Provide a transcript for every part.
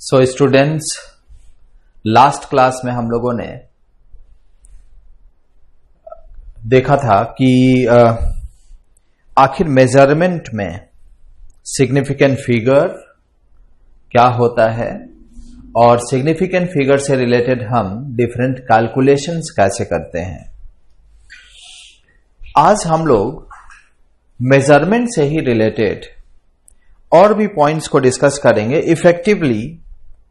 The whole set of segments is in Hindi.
सो स्टूडेंट्स, लास्ट क्लास में हम लोगों ने देखा था कि आखिर मेजरमेंट में सिग्निफिकेंट फिगर क्या होता है और सिग्निफिकेंट फिगर से रिलेटेड हम डिफरेंट कैलकुलेशंस कैसे करते हैं। आज हम लोग मेजरमेंट से ही रिलेटेड और भी पॉइंट्स को डिस्कस करेंगे। Effectively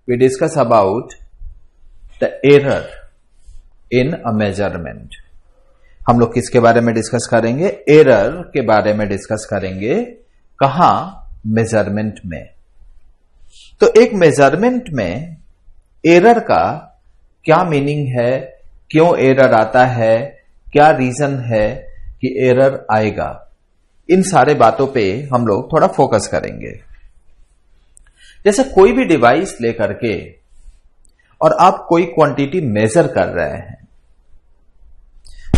we discuss about the error in a measurement. हम लोग किसके बारे में डिस्कस करेंगे? एरर के बारे में डिस्कस करेंगे। कहां? मेजरमेंट में। तो एक मेजरमेंट में एरर का क्या मीनिंग है, क्यों एरर आता है, क्या रीजन है कि एरर आएगा, इन सारे बातों पे हम लोग थोड़ा फोकस करेंगे। जैसे कोई भी डिवाइस लेकर के और आप कोई क्वांटिटी मेजर कर रहे हैं,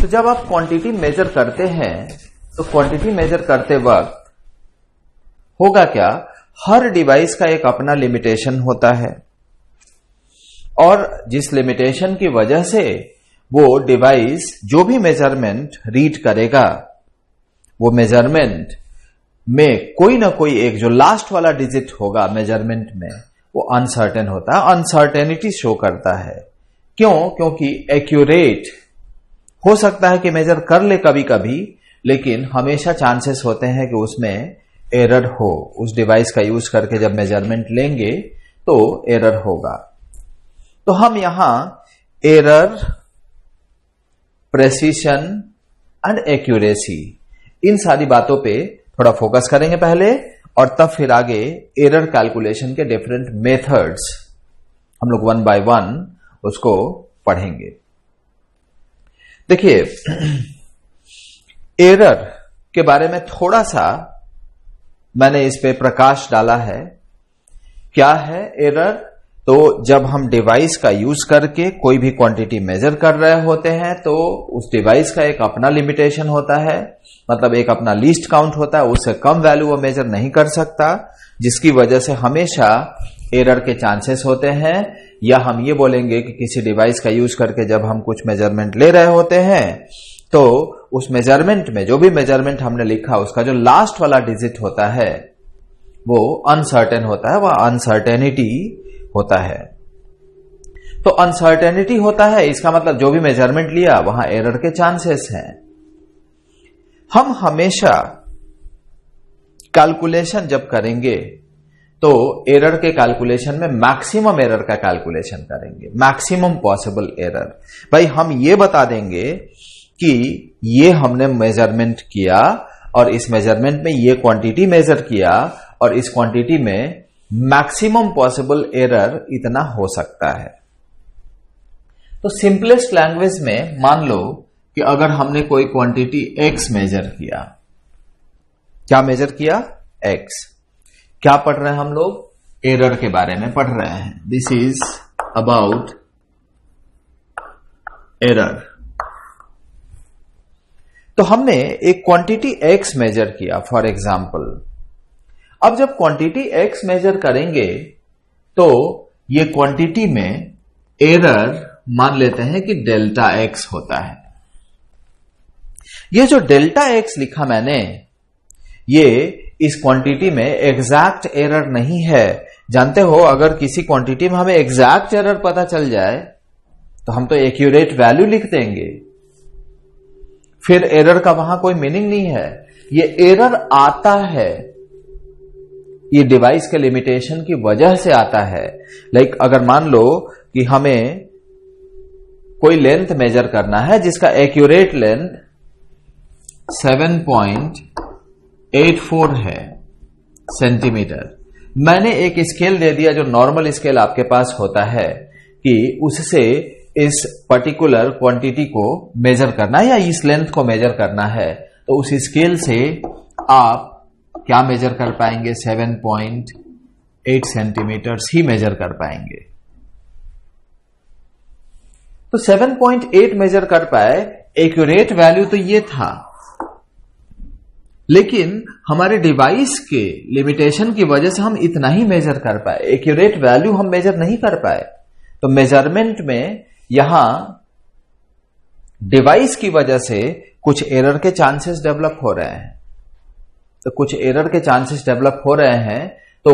तो जब आप क्वांटिटी मेजर करते हैं तो क्वांटिटी मेजर करते वक्त होगा क्या, हर डिवाइस का एक अपना लिमिटेशन होता है और जिस लिमिटेशन की वजह से वो डिवाइस जो भी मेजरमेंट रीड करेगा, वो मेजरमेंट में कोई ना कोई एक जो लास्ट वाला डिजिट होगा मेजरमेंट में, वो अनसर्टेन होता है, अनसर्टेनिटी शो करता है। क्यों? क्योंकि एक्यूरेट हो सकता है कि मेजर कर ले कभी कभी, लेकिन हमेशा चांसेस होते हैं कि उसमें एरर हो। उस डिवाइस का यूज करके जब मेजरमेंट लेंगे तो एरर होगा। तो हम यहां एरर, प्रेसिशन एंड एक्यूरेसी, इन सारी बातों पे थोड़ा फोकस करेंगे पहले, और तब फिर आगे एरर कैलकुलेशन के डिफरेंट मेथड्स हम लोग वन बाय वन उसको पढ़ेंगे। देखिए, एरर के बारे में थोड़ा सा मैंने इस पे प्रकाश डाला है। क्या है एरर? तो जब हम डिवाइस का यूज करके कोई भी क्वांटिटी मेजर कर रहे होते हैं तो उस डिवाइस का एक अपना लिमिटेशन होता है, मतलब एक अपना लीस्ट काउंट होता है, उससे कम वैल्यू वो मेजर नहीं कर सकता, जिसकी वजह से हमेशा एरर के चांसेस होते हैं। या हम ये बोलेंगे कि किसी डिवाइस का यूज करके जब हम कुछ मेजरमेंट ले रहे होते हैं तो उस मेजरमेंट में जो भी मेजरमेंट हमने लिखा उसका जो लास्ट वाला डिजिट होता है वो अनसर्टेन होता है, वह अनसर्टेनिटी होता है। तो अनसर्टेनिटी होता है, इसका मतलब जो भी मेजरमेंट लिया वहां एरर के चांसेस हैं। हम हमेशा कैलकुलेशन जब करेंगे तो एरर के कैलकुलेशन में मैक्सिमम एरर का कैलकुलेशन करेंगे, मैक्सिमम पॉसिबल एरर। भाई हम ये बता देंगे कि ये हमने मेजरमेंट किया और इस मेजरमेंट में ये क्वांटिटी मेजर किया और इस क्वांटिटी में मैक्सिमम पॉसिबल एरर इतना हो सकता है। तो सिंपलेस्ट लैंग्वेज में मान लो कि अगर हमने कोई क्वांटिटी x मेजर किया, क्या मेजर किया? x। क्या पढ़ रहे हैं हम लोग? एरर के बारे में पढ़ रहे हैं। This is about error. तो हमने एक क्वांटिटी x मेजर किया फॉर एग्जाम्पल। अब जब क्वांटिटी x मेजर करेंगे तो ये क्वांटिटी में एरर मान लेते हैं कि डेल्टा x होता है। ये जो डेल्टा x लिखा मैंने, ये इस क्वांटिटी में एग्जैक्ट एरर नहीं है। जानते हो, अगर किसी क्वांटिटी में हमें एग्जैक्ट एरर पता चल जाए तो हम तो एक्यूरेट वैल्यू लिख देंगे, फिर एरर का वहां कोई मीनिंग नहीं है। ये एरर आता है, ये डिवाइस के लिमिटेशन की वजह से आता है। लाइक अगर मान लो कि हमें कोई लेंथ मेजर करना है जिसका एक्यूरेट लेंथ 7.84 है सेंटीमीटर। मैंने एक स्केल दे दिया जो नॉर्मल स्केल आपके पास होता है कि उससे इस पर्टिकुलर क्वांटिटी को मेजर करना है या इस लेंथ को मेजर करना है, तो उस स्केल से आप क्या मेजर कर पाएंगे? 7.8 सेंटीमीटर ही मेजर कर पाएंगे। तो 7.8 मेजर कर पाए, एक्यूरेट वैल्यू तो ये था, लेकिन हमारे डिवाइस के लिमिटेशन की वजह से हम इतना ही मेजर कर पाए, एक्यूरेट वैल्यू हम मेजर नहीं कर पाए। तो मेजरमेंट में यहां डिवाइस की वजह से कुछ एरर के चांसेस डेवलप हो रहे हैं। तो कुछ एरर के चांसेस डेवलप हो रहे हैं, तो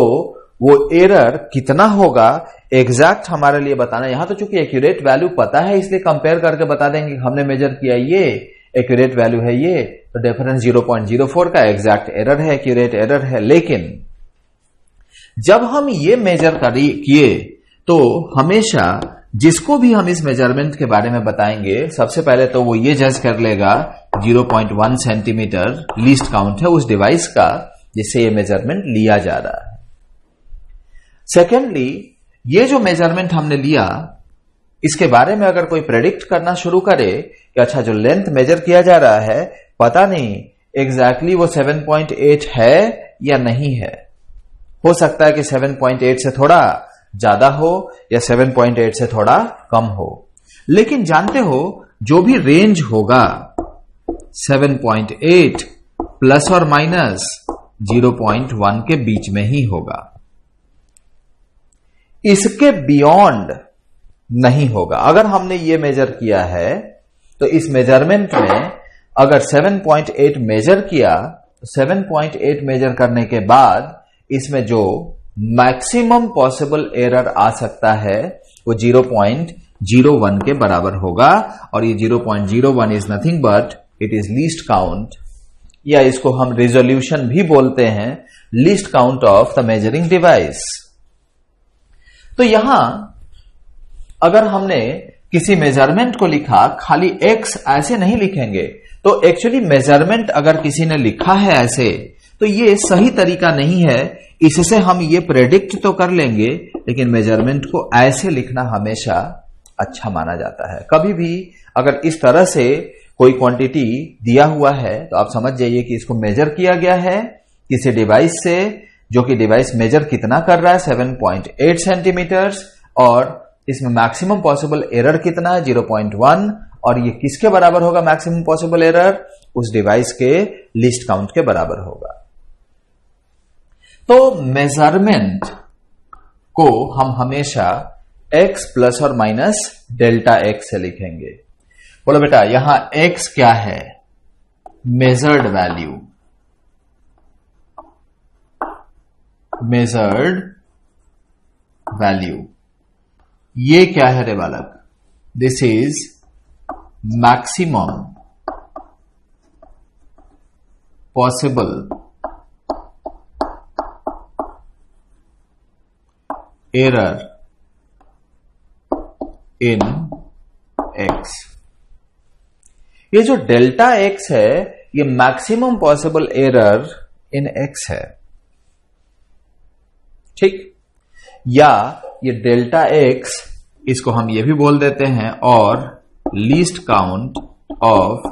वो एरर कितना होगा एग्जैक्ट हमारे लिए बताना। यहां तो चूंकि एक्यूरेट वैल्यू पता है, इसलिए कंपेयर करके बता देंगे हमने मेजर किया ये, एक्यूरेट वैल्यू है ये, तो डिफरेंस 0.04 का एग्जैक्ट एरर है, एक्यूरेट एरर है। लेकिन जब हम ये मेजर किए तो हमेशा जिसको भी हम इस मेजरमेंट के बारे में बताएंगे, सबसे पहले तो वो ये जज कर लेगा 0.1 सेंटीमीटर लीस्ट काउंट है उस डिवाइस का जिससे ये मेजरमेंट लिया जा रहा है। सेकेंडली, ये जो मेजरमेंट हमने लिया इसके बारे में अगर कोई प्रेडिक्ट करना शुरू करे कि अच्छा जो लेंथ मेजर किया जा रहा है पता नहीं एग्जैक्टली वो 7.8 है या नहीं है, हो सकता है कि 7.8 से थोड़ा ज्यादा हो या 7.8 से थोड़ा कम हो, लेकिन जानते हो जो भी रेंज होगा 7.8 प्लस और माइनस 0.1 के बीच में ही होगा, इसके बियॉन्ड नहीं होगा। अगर हमने ये मेजर किया है तो इस मेजरमेंट में अगर 7.8 मेजर किया तो 7.8 मेजर करने के बाद इसमें जो मैक्सिमम पॉसिबल एरर आ सकता है वो 0.01 के बराबर होगा, और ये 0.01 is nothing but it is least count, या इसको हम रिजोल्यूशन भी बोलते हैं, least count of the measuring device. तो यहां अगर हमने किसी मेजरमेंट को लिखा, खाली x ऐसे नहीं लिखेंगे, तो एक्चुअली मेजरमेंट अगर किसी ने लिखा है ऐसे तो ये सही तरीका नहीं है। इससे हम ये प्रेडिक्ट तो कर लेंगे, लेकिन मेजरमेंट को ऐसे लिखना हमेशा अच्छा माना जाता है। कभी भी अगर इस तरह से कोई क्वांटिटी दिया हुआ है तो आप समझ जाइए कि इसको मेजर किया गया है किसी डिवाइस से, जो कि डिवाइस मेजर कितना कर रहा है 7.8 सेंटीमीटर, और इसमें मैक्सिमम पॉसिबल एरर कितना है 0.1, और ये किसके बराबर होगा मैक्सिमम पॉसिबल एरर, उस डिवाइस के लीस्ट काउंट के बराबर होगा। तो मेजरमेंट को हम हमेशा x प्लस और माइनस डेल्टा x से लिखेंगे। बोलो बेटा यहां x क्या है, मेजर्ड वैल्यू, मेजर्ड वैल्यू। ये क्या है रे बालक, this is maximum possible error in x। ये जो डेल्टा x है ये maximum possible error in x है, ठीक। या ये डेल्टा x, इसको हम ये भी बोल देते हैं, और least count of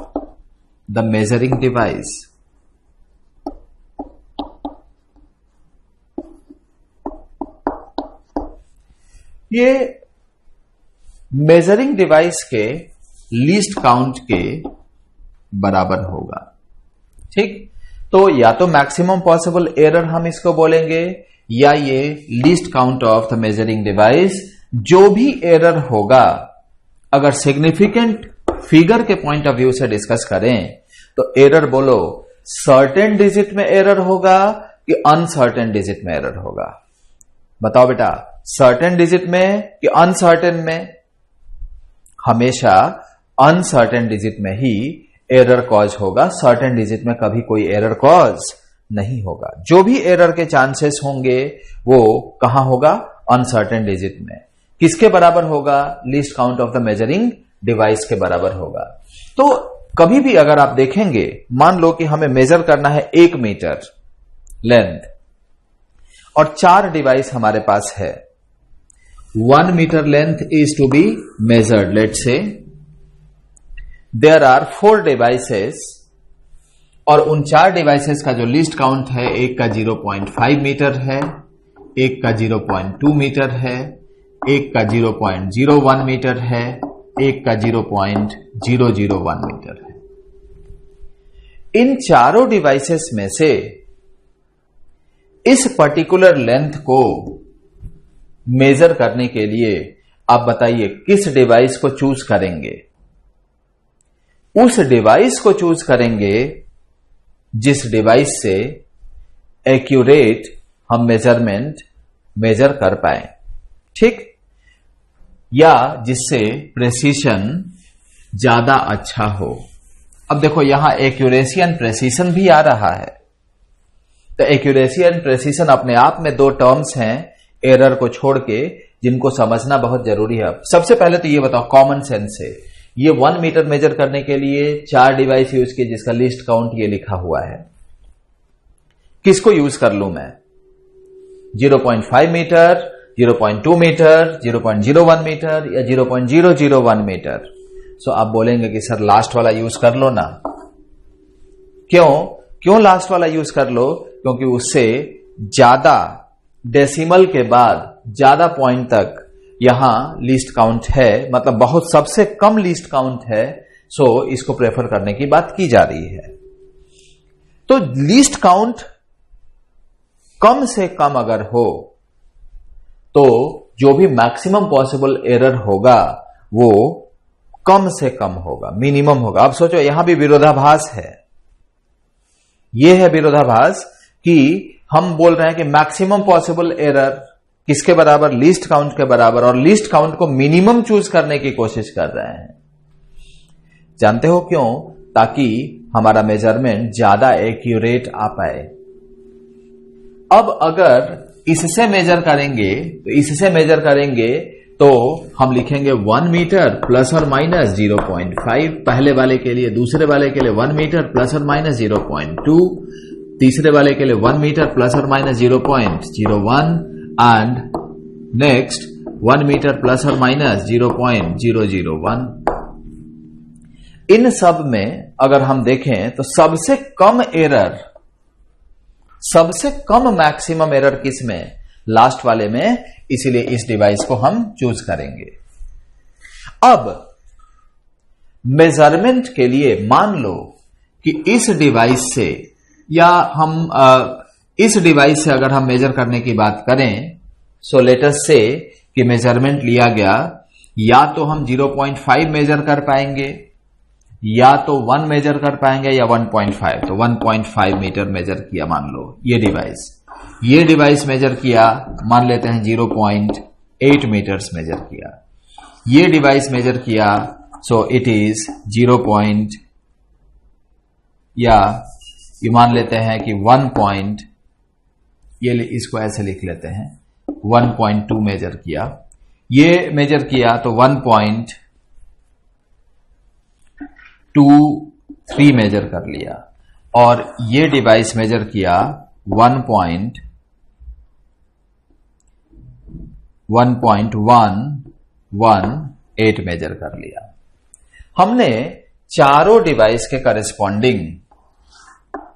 the measuring device. ये मेजरिंग डिवाइस के लीस्ट काउंट के बराबर होगा, ठीक। तो या तो मैक्सिमम पॉसिबल एरर हम इसको बोलेंगे, या ये least count of the measuring device. जो भी एरर होगा, अगर सिग्निफिकेंट फिगर के पॉइंट ऑफ व्यू से डिस्कस करें तो एरर बोलो सर्टेन डिजिट में एरर होगा कि अनसर्टेन डिजिट में एरर होगा। बताओ बेटा, सर्टेन डिजिट में कि अनसर्टेन में? हमेशा अनसर्टेन डिजिट में ही एरर कॉज होगा, सर्टेन डिजिट में कभी कोई एरर कॉज नहीं होगा। जो भी एरर के चांसेस होंगे वो कहां होगा, अनसर्टेन डिजिट में। किसके बराबर होगा, least count of the measuring device के बराबर होगा। तो कभी भी अगर आप देखेंगे, मान लो कि हमें मेजर करना है 1 मीटर लेंथ और 4 डिवाइस हमारे पास है, 1 metre length is to be measured. Let's say there are 4 devices, और उन 4 डिवाइसेस का जो लीस्ट काउंट है, एक का 0.5 मीटर है, एक का 0.2 मीटर है, एक का 0.01 मीटर है, एक का 0.001 मीटर है। इन चारों डिवाइसेस में से इस पर्टिकुलर लेंथ को मेजर करने के लिए आप बताइए किस डिवाइस को चूज करेंगे। उस डिवाइस को चूज करेंगे जिस डिवाइस से एक्यूरेट हम मेजरमेंट मेजर कर पाए, ठीक, या जिससे प्रेसिशन ज्यादा अच्छा हो। अब देखो यहां एक्यूरेसी एंड प्रेसिशन भी आ रहा है, तो एक्यूरेसी एंड प्रेसिशन अपने आप में दो टर्म्स हैं एरर को छोड़ के, जिनको समझना बहुत जरूरी है। सबसे पहले तो ये बताओ कॉमन सेंस से, ये 1 मीटर मेजर करने के लिए 4 डिवाइस यूज किए जिसका लिस्ट काउंट ये लिखा हुआ है। किसको यूज कर लूं मैं? 0.5 मीटर, 0.2 मीटर, 0.01 मीटर या 0.001 मीटर? सो आप बोलेंगे कि सर लास्ट वाला यूज कर लो ना। क्यों लास्ट वाला यूज कर लो? क्योंकि उससे ज्यादा डेसिमल के बाद ज्यादा पॉइंट तक यहां लिस्ट काउंट है, मतलब बहुत सबसे कम लिस्ट काउंट है, सो इसको प्रेफर करने की बात की जा रही है। तो लिस्ट काउंट कम से कम अगर हो तो जो भी मैक्सिमम पॉसिबल एरर होगा वो कम से कम होगा, मिनिमम होगा। अब सोचो यहां भी विरोधाभास है, यह है विरोधाभास कि हम बोल रहे हैं कि मैक्सिमम पॉसिबल एरर किसके बराबर? लीस्ट काउंट के बराबर, और लीस्ट काउंट को मिनिमम चूज करने की कोशिश कर रहे हैं। जानते हो क्यों? ताकि हमारा मेजरमेंट ज्यादा एक्यूरेट आ पाए। अब अगर इससे मेजर करेंगे तो हम लिखेंगे 1 मीटर प्लस और माइनस 0.5 पहले वाले के लिए, दूसरे वाले के लिए 1 मीटर प्लस और माइनस 0.2, तीसरे वाले के लिए 1 मीटर प्लस और minus 0.01 and next 1 metre plus और माइनस 0.001। इन सब में अगर हम देखें तो सबसे कम मैक्सिमम एरर किस में? लास्ट वाले में, इसीलिए इस डिवाइस को हम चूज करेंगे। अब मेजरमेंट के लिए मान लो कि इस डिवाइस से, या हम इस डिवाइस से अगर हम मेजर करने की बात करें, सो लेट अस से कि मेजरमेंट लिया गया, या तो हम 0.5 मेजर कर पाएंगे, या तो 1 मेजर कर पाएंगे, या 1.5। तो 1.5 मीटर मेजर किया मान लो ये डिवाइस मेजर किया, मान लेते हैं 0.8 मीटर्स मेजर किया। ये डिवाइस मेजर किया, सो इट इज 0. या ये मान लेते हैं कि 1. ये इसको ऐसे लिख लेते हैं 1.2 मेजर किया। ये मेजर किया तो 1.23 मेजर कर लिया, और ये डिवाइस मेजर किया 1.118 मेजर कर लिया। हमने चारों डिवाइस के करेस्पॉन्डिंग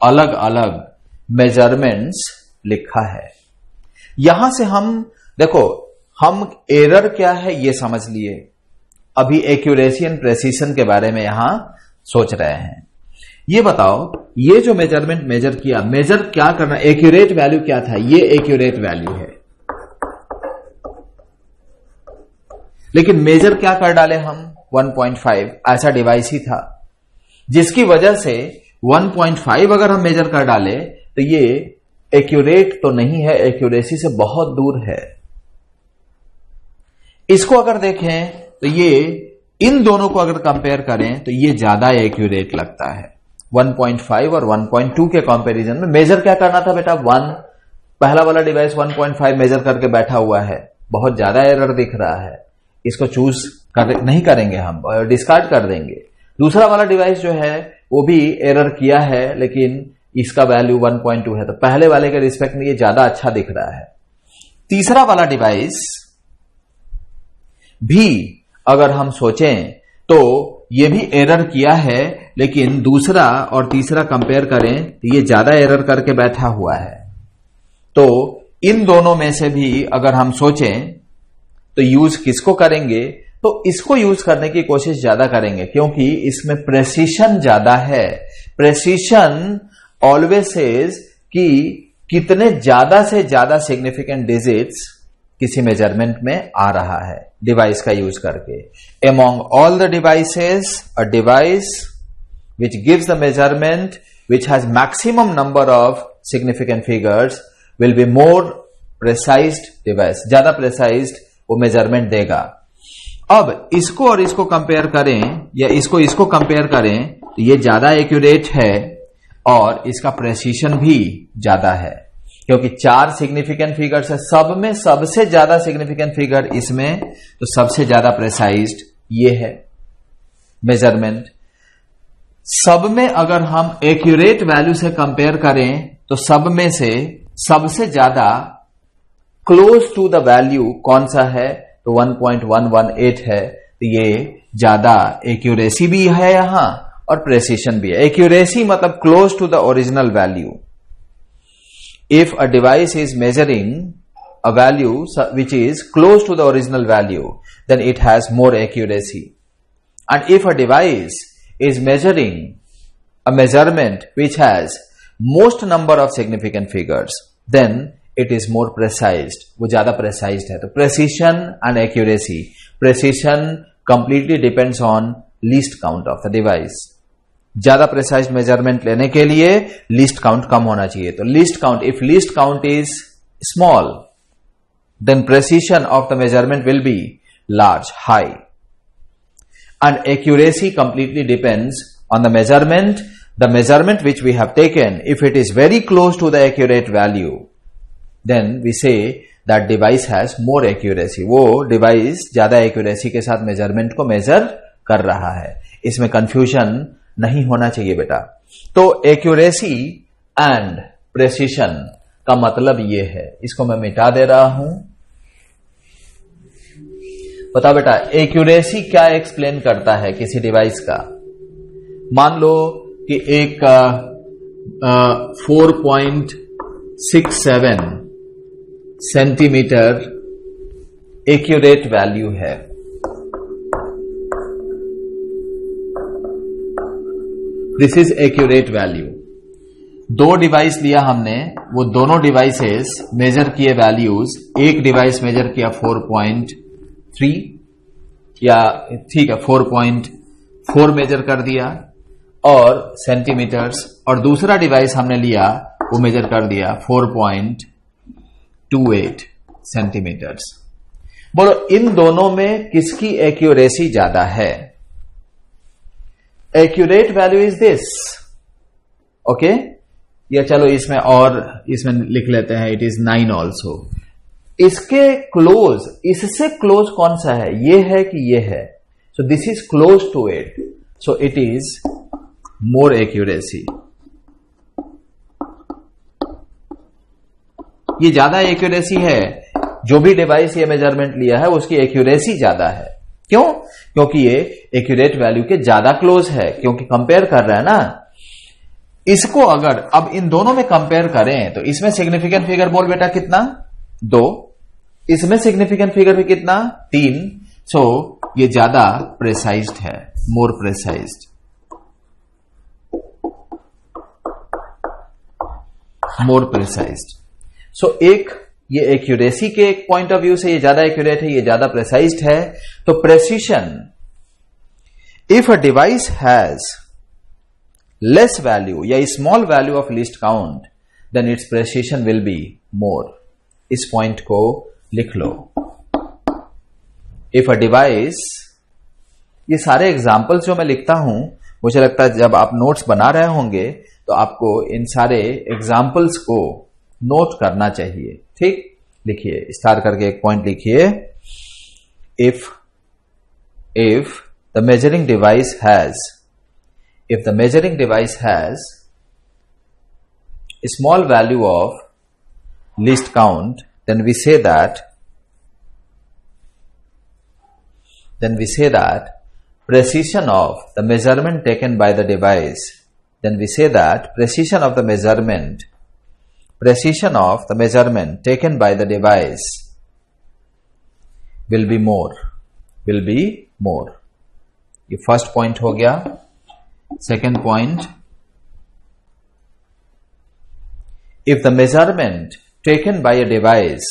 अलग अलग मेजरमेंट्स लिखा है। यहां से हम देखो, हम एरर क्या है ये समझ लिए, अभी एक्यूरेसी एंड प्रेसिशन के बारे में यहां सोच रहे हैं। ये बताओ, ये जो मेजरमेंट मेजर किया, मेजर क्या करना? एक्यूरेट वैल्यू क्या था? ये एक्यूरेट वैल्यू है, लेकिन मेजर क्या कर डाले हम? 1.5। ऐसा डिवाइस ही था जिसकी वजह से 1.5 अगर हम मेजर कर डाले तो ये एक्यूरेट तो नहीं है, एक्यूरेसी से बहुत दूर है। इसको अगर देखें तो ये, इन दोनों को अगर कंपेयर करें तो ये ज्यादा एक्यूरेट लगता है। 1.5 और 1.2 के कंपैरिजन में मेजर क्या करना था बेटा? 1। पहला वाला डिवाइस 1.5 मेजर करके बैठा हुआ है, बहुत ज्यादा एरर दिख रहा है, इसको चूज नहीं करेंगे, हम डिस्कार्ड कर देंगे। दूसरा वाला डिवाइस जो है वो भी एरर किया है, लेकिन इसका वैल्यू 1.2 है, तो पहले वाले के रिस्पेक्ट में ये ज्यादा अच्छा दिख रहा है। तीसरा वाला डिवाइस भी अगर हम सोचें तो ये भी एरर किया है, लेकिन दूसरा और तीसरा कंपेयर करें तो ये ज्यादा एरर करके बैठा हुआ है। तो इन दोनों में से भी अगर हम सोचें तो यूज किसको करेंगे? तो इसको यूज करने की कोशिश ज्यादा करेंगे क्योंकि इसमें प्रेसिशन ज्यादा है। प्रेसिशन ऑलवेज सेज कि कितने ज्यादा से ज्यादा सिग्निफिकेंट डिजिट्स किसी मेजरमेंट में आ रहा है डिवाइस का यूज करके। Among all the devices a device which gives the measurement which has maximum number of significant figures will be more precise device, ज्यादा precise वो measurement देगा। अब इसको और इसको कंपेयर करें या इसको कंपेयर करें तो ये ज्यादा एक्यूरेट है और इसका प्रेसिशन भी ज्यादा है क्योंकि 4 सिग्निफिकेंट फिगर्स है, सब में सबसे ज्यादा सिग्निफिकेंट फिगर इसमें, तो सबसे ज्यादा प्रेसाइज्ड ये है मेजरमेंट। सब में अगर हम एक्यूरेट वैल्यू से कंपेयर करें तो सब में से सबसे ज्यादा क्लोज टू द वैल्यू कौन सा है, तो 1.118 है। तो ये ज्यादा एक्यूरेसी भी है यहां और प्रेसिशन भी है। एक्यूरेसी मतलब close to the original value. If a device is measuring a value which is close to the original value, then it has more accuracy. And if a device is measuring a measurement which has most number of significant figures, then it is more precise. वो ज्यादा precise है। तो precision and accuracy. Precision completely depends on least count of the device. ज्यादा प्रेसाइज मेजरमेंट लेने के लिए लीस्ट काउंट कम होना चाहिए। तो least count, if least count is small, then precision of the measurement will be large, high. And accuracy completely depends on the measurement. The measurement which we have taken, if it is very close to the accurate value, then we say that device has more accuracy. वो device ज्यादा accuracy के साथ measurement को measure कर रहा है। इसमें confusion नहीं होना चाहिए बेटा। तो accuracy and precision का मतलब ये है, इसको मैं मिटा दे रहा हूं। बताओ बेटा, एक्यूरेसी क्या एक्सप्लेन करता है किसी डिवाइस का। मान लो कि एक 4.67 सेंटीमीटर एक्यूरेट वैल्यू है। This is accurate value. 2 device लिया हमने, वो दोनों डिवाइसेस मेजर किए वैल्यूज। एक डिवाइस मेजर किया 4.3 या ठीक है 4.4 मेजर कर दिया और सेंटीमीटर्स, और दूसरा डिवाइस हमने लिया वो मेजर कर दिया 4.28 सेंटीमीटर्स। बोलो इन दोनों में किसकी एक्यूरेसी ज्यादा है? Accurate value is this, okay. या चलो इसमें लिख लेते हैं, इट इज 9 ऑल्सो। इसके क्लोज, इससे क्लोज कौन सा है? ये है कि ये है? So this is close to it, so it is more accuracy. ये ज्यादा एक्यूरेसी है। जो भी डिवाइस ये मेजरमेंट लिया है उसकी एक्यूरेसी ज्यादा है। क्यों? क्योंकि ये एक्यूरेट वैल्यू के ज्यादा क्लोज है, क्योंकि कंपेयर कर रहा है ना। इसको अगर अब इन दोनों में कंपेयर करें तो इसमें सिग्निफिकेंट फिगर बोल बेटा कितना? 2। इसमें सिग्निफिकेंट फिगर भी कितना? 3। सो ये ज्यादा प्रेसाइज्ड है, मोर प्रेसाइज्ड, मोर प्रेसाइज्ड। सो एक ये एक्यूरेसी के एक पॉइंट ऑफ व्यू से ये ज्यादा एक्यूरेट है, ये ज्यादा प्रेसाइज्ड है। तो precision, if a device has less value या small value of least count, then its precision will be more. इस पॉइंट को लिख लो। इफ अ डिवाइस, ये सारे एग्जाम्पल्स जो मैं लिखता हूं, मुझे लगता है जब आप नोट्स बना रहे होंगे तो आपको इन सारे एग्जाम्पल्स को नोट करना चाहिए। ठीक, लिखिए, स्टार्ट करके एक पॉइंट लिखिए। If the measuring device has, if the measuring device has a small value of least count, then we say that precision of the measurement taken by the device, precision of the measurement taken by the device will be more. will be more. ये फर्स्ट पॉइंट हो गया. Second point, if the measurement taken by a device,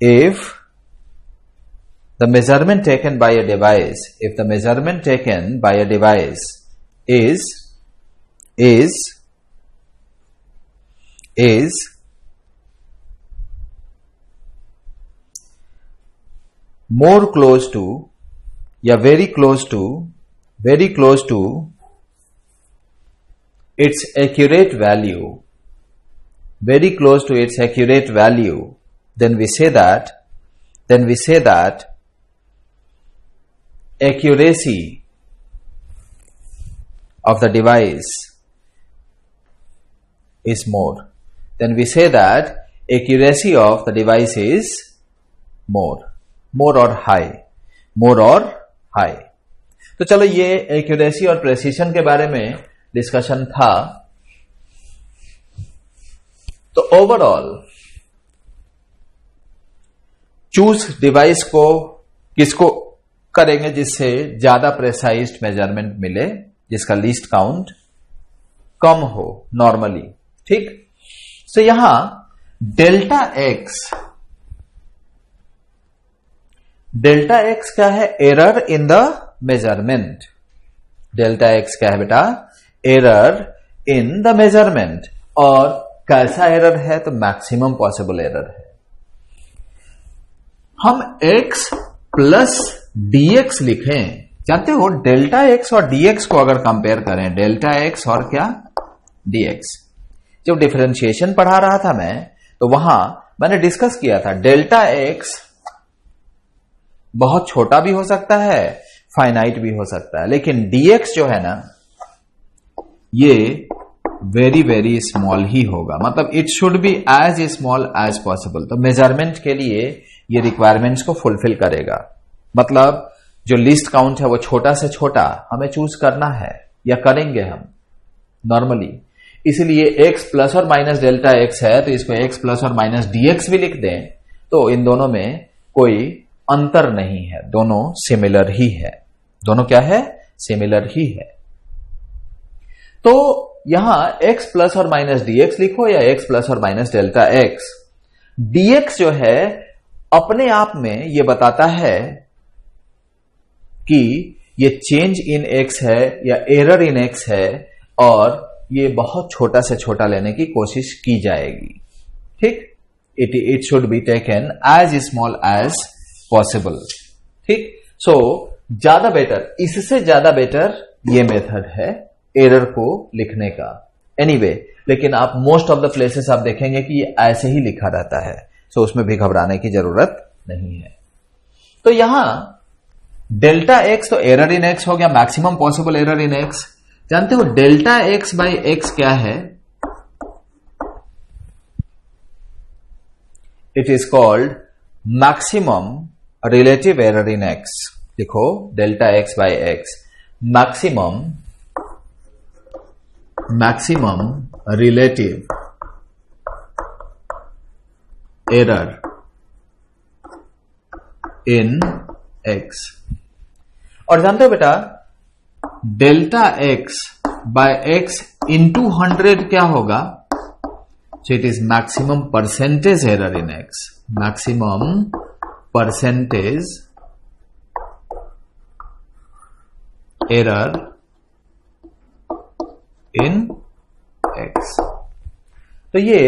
if the measurement taken by a device, if the measurement taken by a device is more close to या very close to its accurate value, very close to its accurate value, then we say that accuracy of the device is more. Then we say that accuracy of the device is more or high. तो चलो ये एक्यूरेसी और प्रेसिशन के बारे में डिस्कशन था. तो ओवरऑल चूज डिवाइस को किसको करेंगे जिससे ज्यादा प्रेसाइज्ड मेजरमेंट मिले, जिसका लीस्ट काउंट कम हो नॉर्मली. ठीक. सो यहां डेल्टा एक्स क्या है? Error in the measurement. Delta x क्या है बेटा? Error in the measurement. और कैसा एरर है? तो मैक्सिमम पॉसिबल एरर है. हम x प्लस dx लिखें. जानते हो डेल्टा एक्स और dx को अगर कंपेयर करें, डेल्टा एक्स और क्या? dx. जब डिफरेंशिएशन पढ़ा रहा था मैं, तो वहां मैंने डिस्कस किया था डेल्टा एक्स बहुत छोटा भी हो सकता है, फाइनाइट भी हो सकता है, लेकिन dx जो है ना, ये वेरी वेरी स्मॉल ही होगा. मतलब it should be as small as possible. तो मेजरमेंट के लिए ये रिक्वायरमेंट्स को फुलफिल करेगा. मतलब जो लिस्ट काउंट है वो छोटा से छोटा हमें चूज करना है या करेंगे हम नॉर्मली. इसलिए x प्लस और माइनस डेल्टा एक्स है, तो इसको x प्लस और माइनस dx भी लिख दें, तो इन दोनों में कोई अंतर नहीं है, दोनों सिमिलर ही है. दोनों क्या है? सिमिलर ही है. तो यहां x प्लस और माइनस dx लिखो या x प्लस और माइनस डेल्टा एक्स. dx जो है अपने आप में ये बताता है कि ये चेंज इन x है या एरर इन x है, और ये बहुत छोटा से छोटा लेने की कोशिश की जाएगी. ठीक. It should be taken as small as possible. ठीक. सो ज्यादा बेटर, इससे ज्यादा बेटर ये मेथड है एरर को लिखने का. एनीवे, लेकिन आप मोस्ट ऑफ द प्लेसेस आप देखेंगे कि ये ऐसे ही लिखा रहता है, सो उसमें भी घबराने की जरूरत नहीं है. तो यहां डेल्टा एक्स तो एरर इन एक्स हो गया, maximum possible error in X. जानते हो डेल्टा एक्स बाई एक्स क्या है? It is called maximum relative error in X. देखो delta X by X, maximum relative error in X. और जानते हो बेटा delta X by X into 100 क्या होगा? So it is maximum percentage error in X. Maximum percentage error in X. तो ये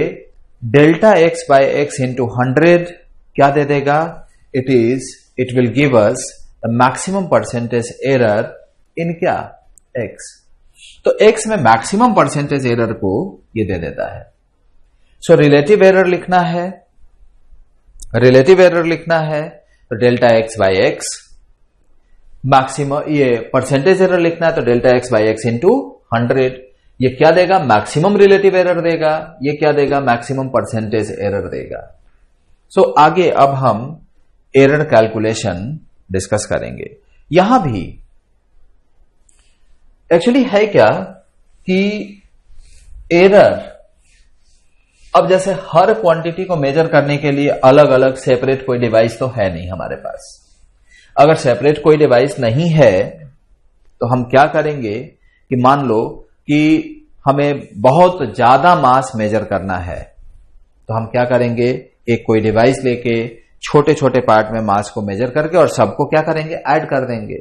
delta X by X into 100 क्या दे देगा? It will give us the maximum percentage error in क्या? एक्स. तो एक्स में मैक्सिमम परसेंटेज एरर को ये दे देता है. सो रिलेटिव एरर लिखना है, तो delta X by X. Maximum ये परसेंटेज एरर लिखना है, तो delta X by x into 100. ये क्या देगा? मैक्सिमम रिलेटिव एरर देगा. ये क्या देगा? मैक्सिमम परसेंटेज एरर देगा. सो आगे अब हम एरर कैलकुलेशन डिस्कस करेंगे. यहां भी एक्चुअली है क्या कि एरर, अब जैसे हर क्वांटिटी को मेजर करने के लिए अलग अलग सेपरेट कोई डिवाइस तो है नहीं हमारे पास. अगर सेपरेट कोई डिवाइस नहीं है तो हम क्या करेंगे कि मान लो कि हमें बहुत ज्यादा मास मेजर करना है, तो हम क्या करेंगे, एक कोई डिवाइस लेके छोटे छोटे पार्ट में मास को मेजर करके और सबको क्या करेंगे, ऐड कर देंगे।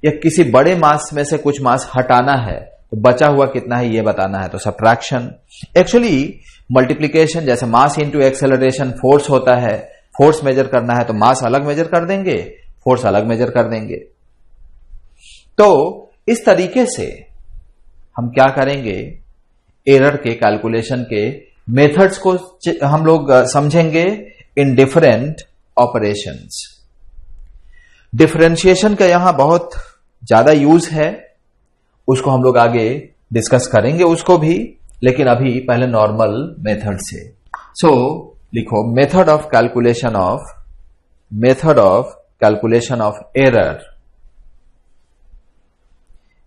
या किसी बड़े मास में से कुछ मास हटाना है तो बचा हुआ कितना है ये बताना है, तो सब्ट्रैक्शन। एक्चुअली मल्टीप्लीकेशन, जैसे मास इंटू एक्सेलरेशन फोर्स होता है, फोर्स मेजर करना है तो मास अलग मेजर कर देंगे, फोर्स अलग मेजर कर देंगे। तो इस तरीके से हम क्या करेंगे, एरर के कैलकुलेशन के मेथड्स को हम लोग समझेंगे इन डिफरेंट ऑपरेशंस। डिफरेंशिएशन का यहां बहुत ज्यादा यूज है, उसको हम लोग आगे डिस्कस करेंगे उसको भी, लेकिन अभी पहले नॉर्मल मेथड से। सो लिखो method of calculation of error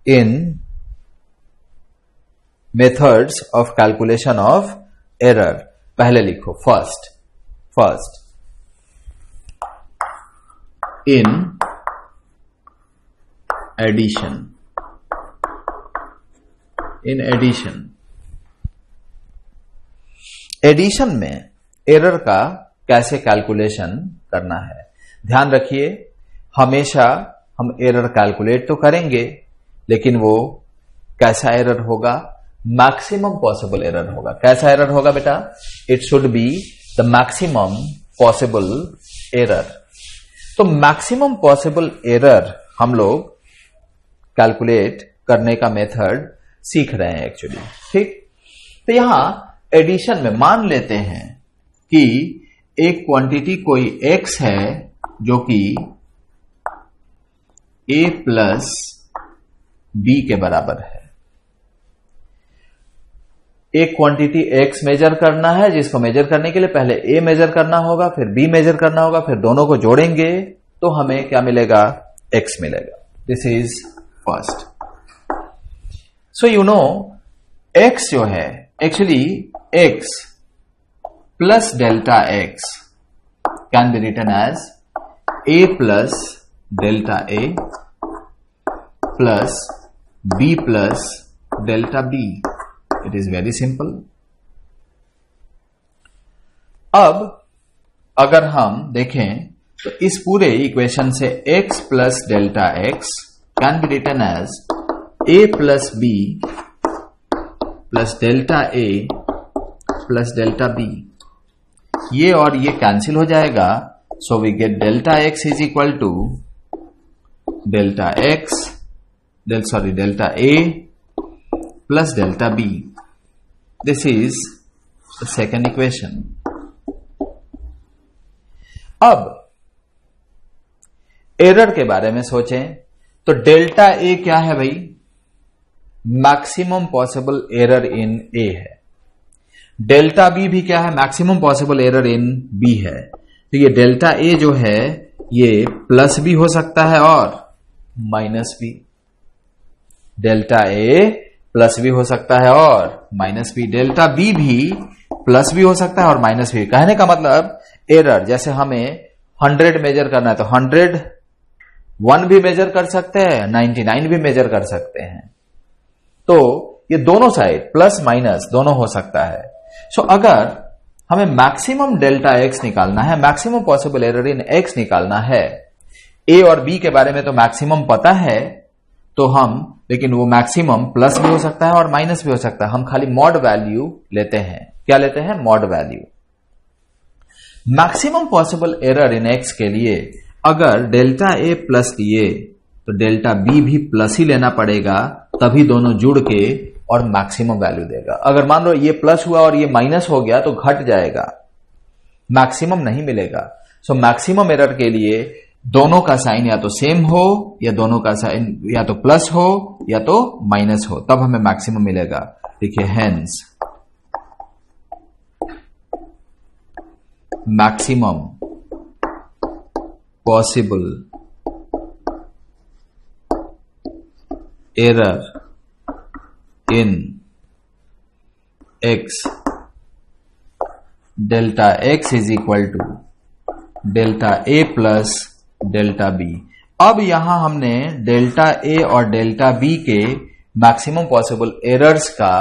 in methods of calculation of error. पहले लिखो फर्स्ट इन एडिशन में एरर का कैसे कैलकुलेशन करना है। ध्यान रखिए, हमेशा हम एरर कैलकुलेट तो करेंगे, लेकिन वो कैसा एरर होगा, मैक्सिमम पॉसिबल एरर होगा। कैसा एरर होगा बेटा, it should be the maximum possible error. तो मैक्सिमम पॉसिबल एरर हम लोग कैलकुलेट करने का मेथड सीख रहे हैं एक्चुअली, ठीक। तो यहां एडिशन में मान लेते हैं कि एक क्वांटिटी कोई x है जो कि a प्लस b के बराबर है। एक क्वांटिटी x मेजर करना है, जिसको मेजर करने के लिए पहले a मेजर करना होगा, फिर b मेजर करना होगा, फिर दोनों को जोड़ेंगे तो हमें क्या मिलेगा, x मिलेगा। This is first. So you know x जो है, actually x plus delta x can be written as a plus delta a plus b plus delta b। It is very simple. अब अगर हम देखें तो इस पूरे इक्वेशन से x plus delta x can be written as a plus b plus delta a plus delta b। ये और ये कैंसिल हो जाएगा, so we get delta x is equal to delta x delta a plus delta b। This is the second equation. अब एरर के बारे में सोचें तो डेल्टा a क्या है भाई, maximum possible error in a है। डेल्टा b भी क्या है, maximum possible error in b है। तो ये डेल्टा a जो है ये प्लस भी हो सकता है और माइनस भी। डेल्टा a प्लस भी हो सकता है और माइनस भी। डेल्टा b भी प्लस भी हो सकता है और माइनस भी। कहने का मतलब एरर, जैसे हमें 100 मेजर करना है तो 101 भी मेजर कर सकते हैं, 99 भी मेजर कर सकते हैं। तो ये दोनों साइड प्लस माइनस दोनों हो सकता है। सो अगर हमें मैक्सिमम डेल्टा x निकालना है, maximum possible error in x निकालना है, a और b के बारे में तो मैक्सिमम पता है, तो हम, लेकिन वो मैक्सिमम प्लस भी हो सकता है और माइनस भी हो सकता है। हम खाली मॉड वैल्यू लेते हैं। क्या लेते हैं, mod value. Maximum possible error in x के लिए अगर डेल्टा a प्लस दिए तो डेल्टा b भी प्लस ही लेना पड़ेगा, तभी दोनों जुड़ के और मैक्सिमम वैल्यू देगा। अगर मान लो ये प्लस हुआ और ये माइनस हो गया तो घट जाएगा, मैक्सिमम नहीं मिलेगा। सो मैक्सिमम एरर के लिए दोनों का साइन या तो सेम हो, या दोनों का साइन या तो प्लस हो या तो माइनस हो, तब हमें मैक्सिमम मिलेगा। देखिए, hence maximum possible error in x delta x is equal to delta a plus delta b। अब यहां हमने डेल्टा ए और डेल्टा बी के मैक्सिमम पॉसिबल एरर्स का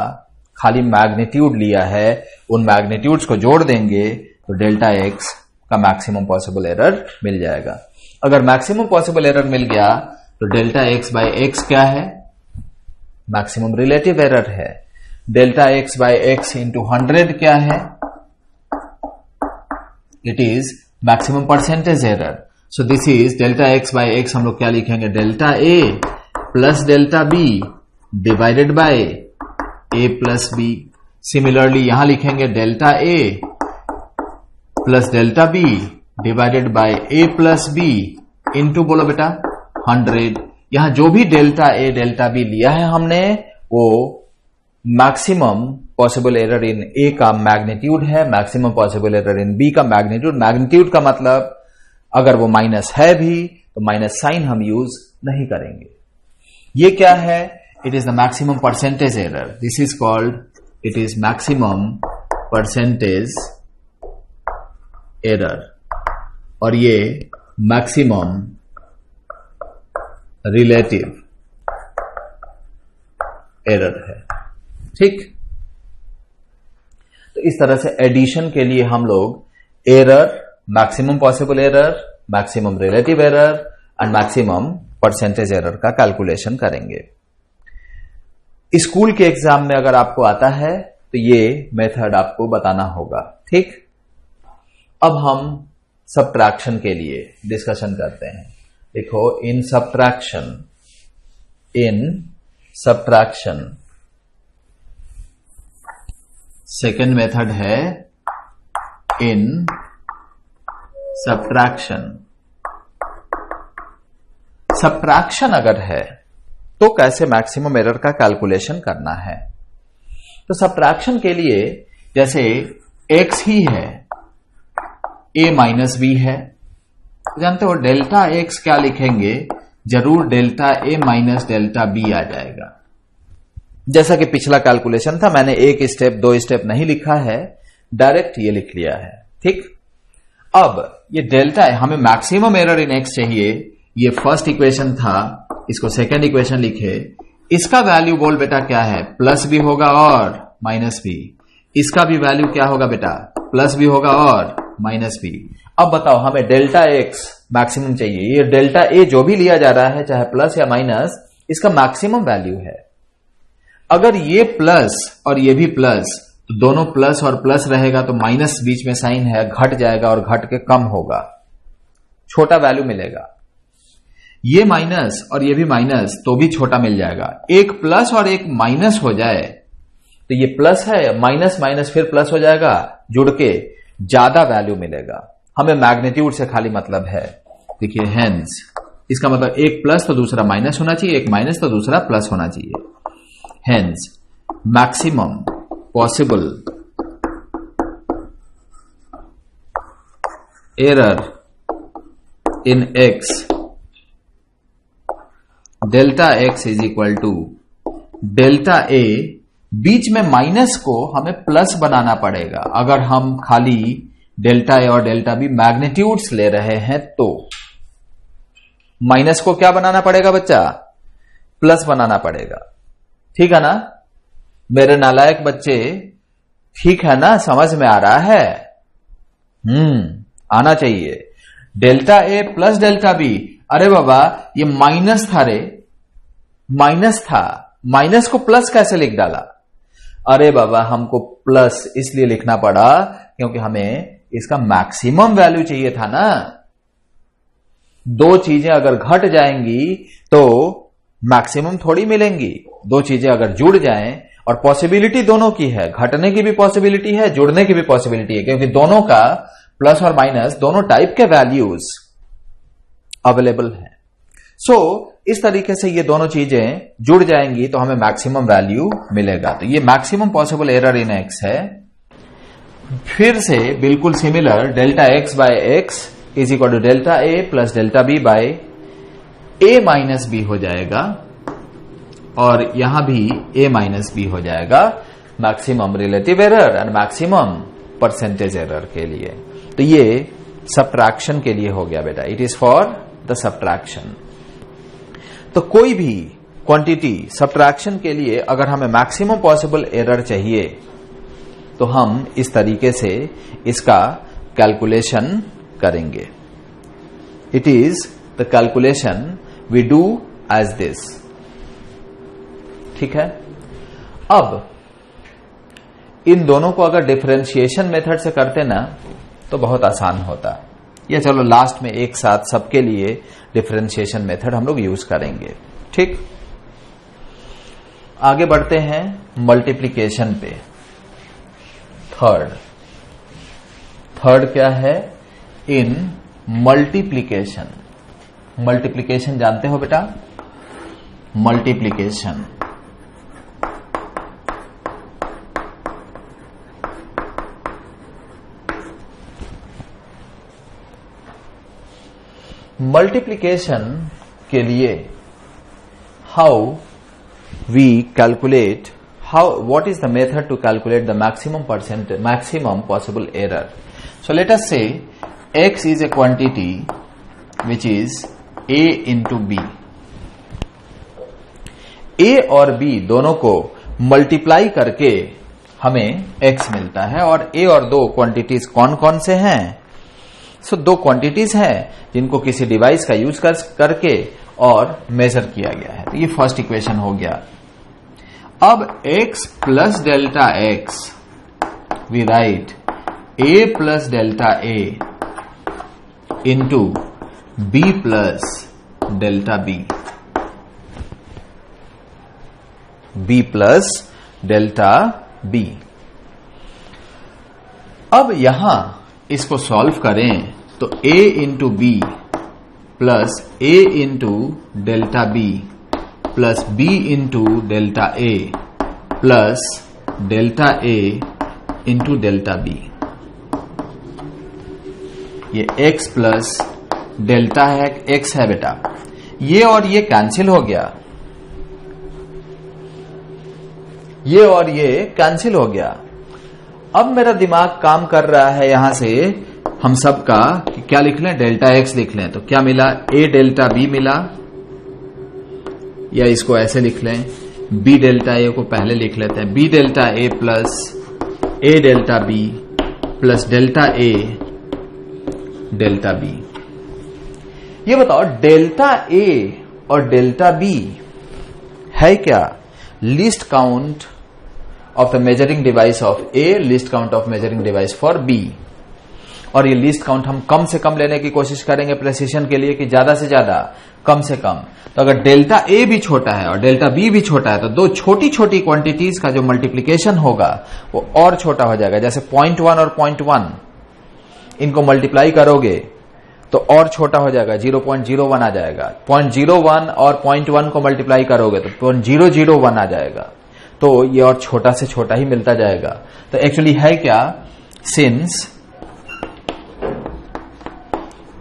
खाली मैग्नीट्यूड लिया है, उन मैग्नीट्यूड्स को जोड़ देंगे तो डेल्टा एक्स का मैक्सिमम पॉसिबल एरर मिल जाएगा। अगर मैक्सिमम पॉसिबल एरर मिल गया तो डेल्टा एक्स बाय एक्स क्या है? मैक्सिमम रिलेटिव एरर है। Delta X by X into 100 क्या है? It is maximum percentage error. So this is delta X by X, हम लोग क्या लिखेंगे? Delta A plus delta B divided by A plus B. Similarly यहां लिखेंगे delta A plus delta B divided by A plus B into, बोलो बेटा, 100। यहां जो भी डेल्टा ए डेल्टा बी लिया है हमने वो maximum possible error in A का मैग्नीट्यूड है, maximum possible error in B का मैग्नीट्यूड। मैग्नीट्यूड का मतलब अगर वो माइनस है भी तो माइनस साइन हम यूज नहीं करेंगे। ये क्या है? It is the maximum percentage error. This is called, it is maximum percentage error और ये मैक्सिमम रिलेटिव एरर है। ठीक, तो इस तरह से एडिशन के लिए हम लोग error, maximum possible error, maximum relative error and maximum percentage error का कैलकुलेशन करेंगे। स्कूल के एग्जाम में अगर आपको आता है तो ये मेथड आपको बताना होगा। ठीक, अब हम सबट्रैक्शन के लिए डिस्कशन करते हैं। देखो, इन सबट्रैक्शन सेकेंड मेथड है इन सबट्रैक्शन अगर है तो कैसे मैक्सिमम एरर का कैलकुलेशन करना है। तो सबट्रैक्शन के लिए जैसे x ही है, a माइनस बी है, जानते हो डेल्टा x क्या लिखेंगे? जरूर delta a minus delta b आ जाएगा। जैसा कि पिछला कैलकुलेशन था, मैंने एक स्टेप दो स्टेप नहीं लिखा है, डायरेक्ट ये लिख लिया है। ठीक, अब ये डेल्टा है, हमें मैक्सिमम एरर इन x चाहिए। ये फर्स्ट इक्वेशन था, इसको सेकेंड इक्वेशन लिखे। इसका वैल्यू बोल बेटा क्या है? प्लस भी होगा और माइनस भी। इसका भी वैल्यू क्या होगा बेटा? प्लस भी होगा और माइनस भी। अब बताओ, हमें डेल्टा एक्स मैक्सिमम चाहिए। ये डेल्टा ए जो भी लिया जा रहा है, चाहे प्लस या माइनस, इसका मैक्सिमम वैल्यू है। अगर ये प्लस और ये भी प्लस, तो दोनों प्लस और प्लस रहेगा तो माइनस बीच में साइन है, घट जाएगा और घट के कम होगा, छोटा वैल्यू मिलेगा। ये माइनस और ये भी माइनस तो भी छोटा मिल जाएगा। एक प्लस और एक माइनस हो जाए तो ये प्लस है, माइनस माइनस फिर प्लस हो जाएगा, जुड़ के ज्यादा वैल्यू मिलेगा। हमें मैग्नीट्यूड से खाली मतलब है। देखिए, हेंस इसका मतलब एक प्लस तो दूसरा माइनस होना चाहिए, एक माइनस तो दूसरा प्लस होना चाहिए। Hence maximum possible error in X, delta X is equal to delta A, बीच में माइनस को हमें प्लस बनाना पड़ेगा। अगर हम खाली डेल्टा ए और डेल्टा बी मैग्नीट्यूड्स ले रहे हैं तो माइनस को क्या बनाना पड़ेगा बच्चा? प्लस बनाना पड़ेगा। ठीक है ना मेरे नालायक बच्चे? ठीक है ना, समझ में आ रहा है? आना चाहिए। Delta A plus delta B, अरे बाबा ये माइनस था रे, माइनस था, माइनस को प्लस कैसे लिख डाला? अरे बाबा हमको प्लस इसलिए लिखना पड़ा क्योंकि हमें इसका मैक्सिमम वैल्यू चाहिए था ना। दो चीजें अगर घट जाएंगी तो मैक्सिमम थोड़ी मिलेंगी। दो चीजें अगर जुड़ जाएं, और पॉसिबिलिटी दोनों की है, घटने की भी पॉसिबिलिटी है, जुड़ने की भी पॉसिबिलिटी है, क्योंकि दोनों का प्लस और माइनस दोनों टाइप के वैल्यूज अवेलेबल है। सो इस तरीके से ये दोनों चीजें जुड़ जाएंगी तो हमें मैक्सिमम वैल्यू मिलेगा। तो ये maximum possible error in X है। फिर से बिल्कुल similar, delta X by x is equal to delta A plus delta B by A minus B हो जाएगा, और यहां भी ए माइनस बी हो जाएगा maximum relative error and maximum percentage error के लिए। तो ये सब्ट्रैक्शन के लिए हो गया बेटा, it is for the subtraction. तो कोई भी क्वांटिटी सब्ट्रैक्शन के लिए अगर हमें मैक्सिमम पॉसिबल एरर चाहिए तो हम इस तरीके से इसका कैलकुलेशन करेंगे। It is the calculation we do as this. ठीक है, अब इन दोनों को अगर डिफरेंशिएशन मेथड से करते ना तो बहुत आसान होता। या चलो लास्ट में एक साथ सबके लिए डिफरेंशिएशन मेथड हम लोग यूज करेंगे। ठीक, आगे बढ़ते हैं मल्टीप्लिकेशन पे। थर्ड क्या है? इन मल्टीप्लिकेशन। मल्टीप्लिकेशन जानते हो बेटा? मल्टीप्लिकेशन मल्टीप्लिकेशन के लिए how we calculate, what is the method to calculate the maximum possible error? So let us say x is a quantity which is a into b. a और b दोनों को मल्टीप्लाई करके हमें x मिलता है और a और दो क्वांटिटीज कौन कौन से हैं? सो दो क्वांटिटीज हैं जिनको किसी डिवाइस का यूज करके और मेजर किया गया है। तो ये फर्स्ट इक्वेशन हो गया। अब x plus delta x we write a plus delta a into b plus delta b, b plus delta b। अब यहां इसको सॉल्व करें तो a into B plus a into delta b plus b into delta a plus delta a into delta b, ये x प्लस डेल्टा है, x है बेटा। ये और ये कैंसिल हो गया, ये और ये कैंसिल हो गया। अब मेरा दिमाग काम कर रहा है यहां से हम सब का कि क्या लिख लें? डेल्टा x लिख लें। तो क्या मिला? a डेल्टा b मिला, या इसको ऐसे लिख लें b डेल्टा a को पहले लिख लेते हैं, b delta a plus a delta b plus delta a delta b। ये बताओ डेल्टा a और डेल्टा b है क्या? Least count of the measuring device of a, least count of measuring device for b। और ये लीस्ट काउंट हम कम से कम लेने की कोशिश करेंगे प्रेसिशन के लिए कि ज्यादा से ज्यादा, कम से कम। तो अगर डेल्टा a भी छोटा है और डेल्टा b भी छोटा है तो दो छोटी छोटी क्वांटिटीज का जो मल्टीप्लीकेशन होगा वो और छोटा हो जाएगा। जैसे 0.1 और 0.1 इनको मल्टीप्लाई करोगे तो और छोटा हो जाएगा, 0.01 आ जाएगा। 0.01 और 0.1 को मल्टीप्लाई करोगे तो 0.001 आ जाएगा। तो ये और छोटा से छोटा ही मिलता जाएगा। तो एक्चुअली है क्या? Since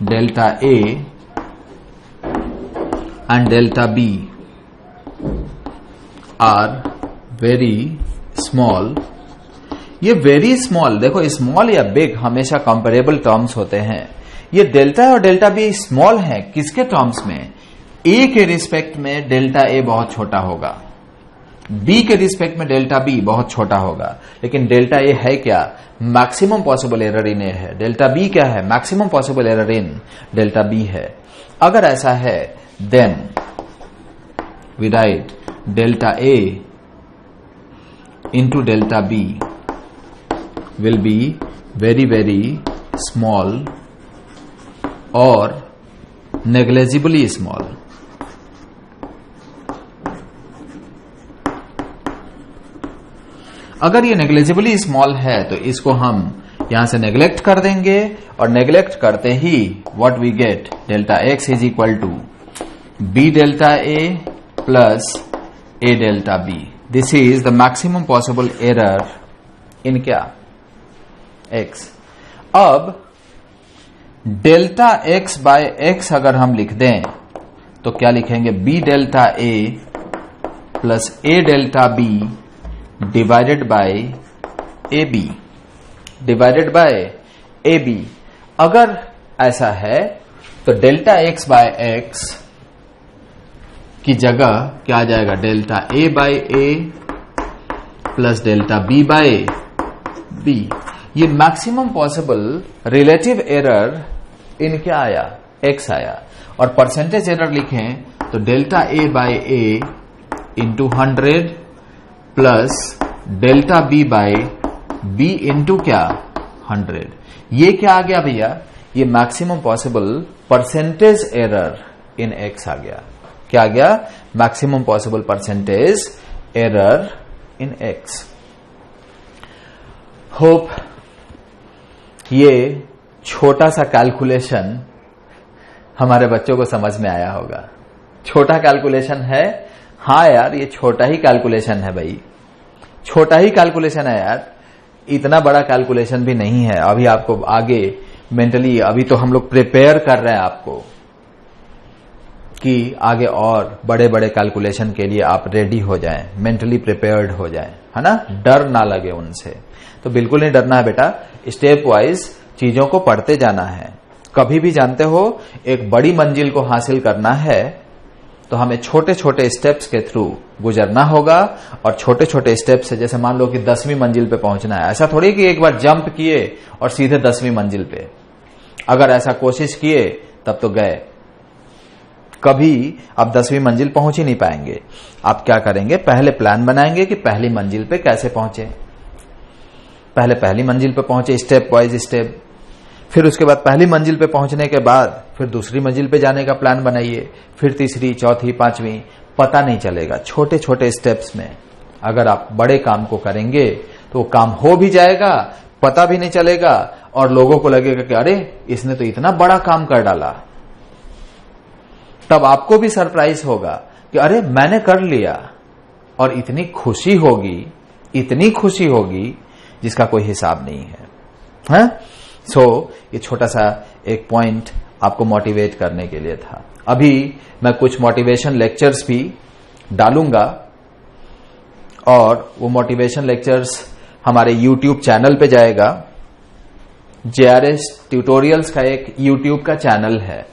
delta a and delta b are very small. ये वेरी स्मॉल, देखो स्मॉल या बिग हमेशा कंपेरेबल टर्म्स होते हैं। ये डेल्टा और डेल्टा बी स्मॉल है किसके टर्म्स में? a के रिस्पेक्ट में डेल्टा a बहुत छोटा होगा, b के रिस्पेक्ट में डेल्टा b बहुत छोटा होगा। लेकिन डेल्टा a है क्या? Maximum possible error in a है। डेल्टा b क्या है? Maximum possible error in delta b है। अगर ऐसा है then we write delta a into delta b will be very very small और नेग्लिजिबली स्मॉल। अगर ये नेग्लिजिबली स्मॉल है तो इसको हम यहां से नेग्लेक्ट कर देंगे और नेग्लेक्ट करते ही what we get? Delta x is equal to b delta a plus a delta b। This is the maximum possible error in क्या? x। अब डेल्टा x बाय x अगर हम लिख दें तो क्या लिखेंगे? b delta a plus a delta b divided by ab, divided by ab। अगर ऐसा है तो डेल्टा एक्स बाय एक्स की जगह क्या आ जाएगा, delta A by A plus delta B by B. ये maximum possible relative error in क्या आया, एक्स आया। और परसेंटेज एरर लिखें तो delta A by A into 100 plus delta B by B into क्या 100। ये क्या आ गया भैया, ये maximum possible percentage error in X आ गया। क्या आ गया, maximum possible percentage error in X. Hope ये छोटा सा कैलकुलेशन हमारे बच्चों को समझ में आया होगा। छोटा कैलकुलेशन है, हाँ यार ये छोटा ही कैलकुलेशन है भाई, छोटा ही कैलकुलेशन है यार, इतना बड़ा कैलकुलेशन भी नहीं है। अभी आपको आगे मेंटली, अभी तो हम लोग प्रिपेयर कर रहे हैं आपको कि आगे और बड़े बड़े कैलकुलेशन के लिए आप रेडी हो जाएं, मेंटली प्रिपेयर्ड हो जाएं, है ना, डर ना लगे उनसे। तो बिल्कुल नहीं डरना है बेटा, स्टेप वाइज चीजों को पढ़ते जाना है। कभी भी जानते हो एक बड़ी मंजिल को हासिल करना है तो हमें छोटे छोटे स्टेप्स के थ्रू गुजरना होगा। और छोटे छोटे स्टेप्स से, जैसे मान लो कि 10वीं मंजिल पे पहुंचना है, ऐसा थोड़ी कि एक बार जंप किए और सीधे 10वीं मंजिल पे। अगर ऐसा कोशिश किए तब तो गए, कभी आप 10वीं मंजिल पहुंच ही नहीं पाएंगे। आप क्या करेंगे, पहले प्लान बनाएंगे कि पहली मंजिल पे कैसे पहुंचे, पहले पहली मंजिल पे पहुंचे स्टेप वाइज स्टेप, फिर उसके बाद पहली मंजिल पे पहुंचने के बाद फिर दूसरी मंजिल पे जाने का प्लान बनाइए, फिर तीसरी, चौथी, पांचवी, पता नहीं चलेगा। छोटे छोटे स्टेप्स में अगर आप बड़े काम को करेंगे तो वो काम हो भी जाएगा, पता भी नहीं चलेगा और लोगों को लगेगा कि अरे इसने तो इतना बड़ा काम कर डाला। तब आपको भी सरप्राइज होगा कि अरे मैंने कर लिया, और इतनी खुशी होगी, इतनी खुशी होगी जिसका कोई हिसाब नहीं है, हाँ? ये छोटा सा एक पॉइंट आपको मोटिवेट करने के लिए था। अभी मैं कुछ मोटिवेशन लेक्चर्स भी डालूंगा और वो मोटिवेशन लेक्चर्स हमारे YouTube चैनल पे जाएगा। JRS ट्यूटोरियल्स का एक YouTube का चैनल है,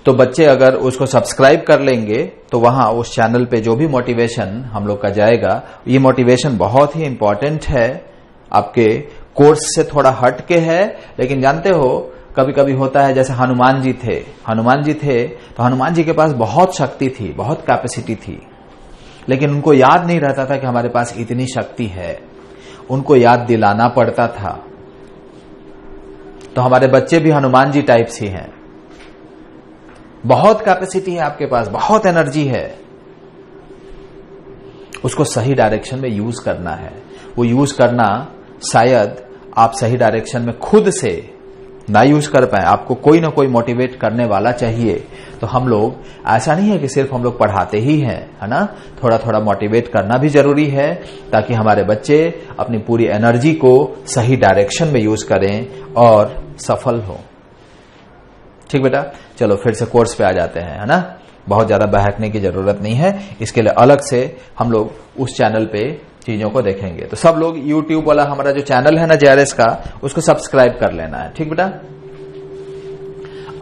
तो बच्चे अगर उसको सब्सक्राइब कर लेंगे तो वहां उस चैनल पे जो भी मोटिवेशन हम लोग का जाएगा, ये मोटिवेशन बहुत ही इंपॉर्टेंट है, आपके कोर्स से थोड़ा हट के है। लेकिन जानते हो कभी कभी होता है, जैसे हनुमान जी थे तो हनुमान जी के पास बहुत शक्ति थी, बहुत कैपेसिटी थी, लेकिन उनको याद नहीं रहता था कि हमारे पास इतनी शक्ति है, उनको याद दिलाना पड़ता था। तो हमारे बच्चे भी हनुमान जी टाइप्स ही हैं, बहुत कैपेसिटी है आपके पास, बहुत एनर्जी है, उसको सही डायरेक्शन में यूज करना है। वो यूज करना शायद आप सही डायरेक्शन में खुद से ना यूज कर पाए, आपको कोई ना कोई मोटिवेट करने वाला चाहिए। तो हम लोग, ऐसा नहीं है कि सिर्फ हम लोग पढ़ाते ही हैं, है ना, थोड़ा थोड़ा मोटिवेट करना भी जरूरी है ताकि हमारे बच्चे अपनी पूरी एनर्जी को सही डायरेक्शन में यूज करें और सफल हो। ठीक बेटा, चलो फिर से कोर्स पे आ जाते हैं, है ना, बहुत ज्यादा बहकने की जरूरत नहीं है, इसके लिए अलग से हम लोग उस चैनल पे चीजों को देखेंगे। तो सब लोग YouTube वाला हमारा जो चैनल है ना JRS का, उसको सब्सक्राइब कर लेना है, ठीक बेटा।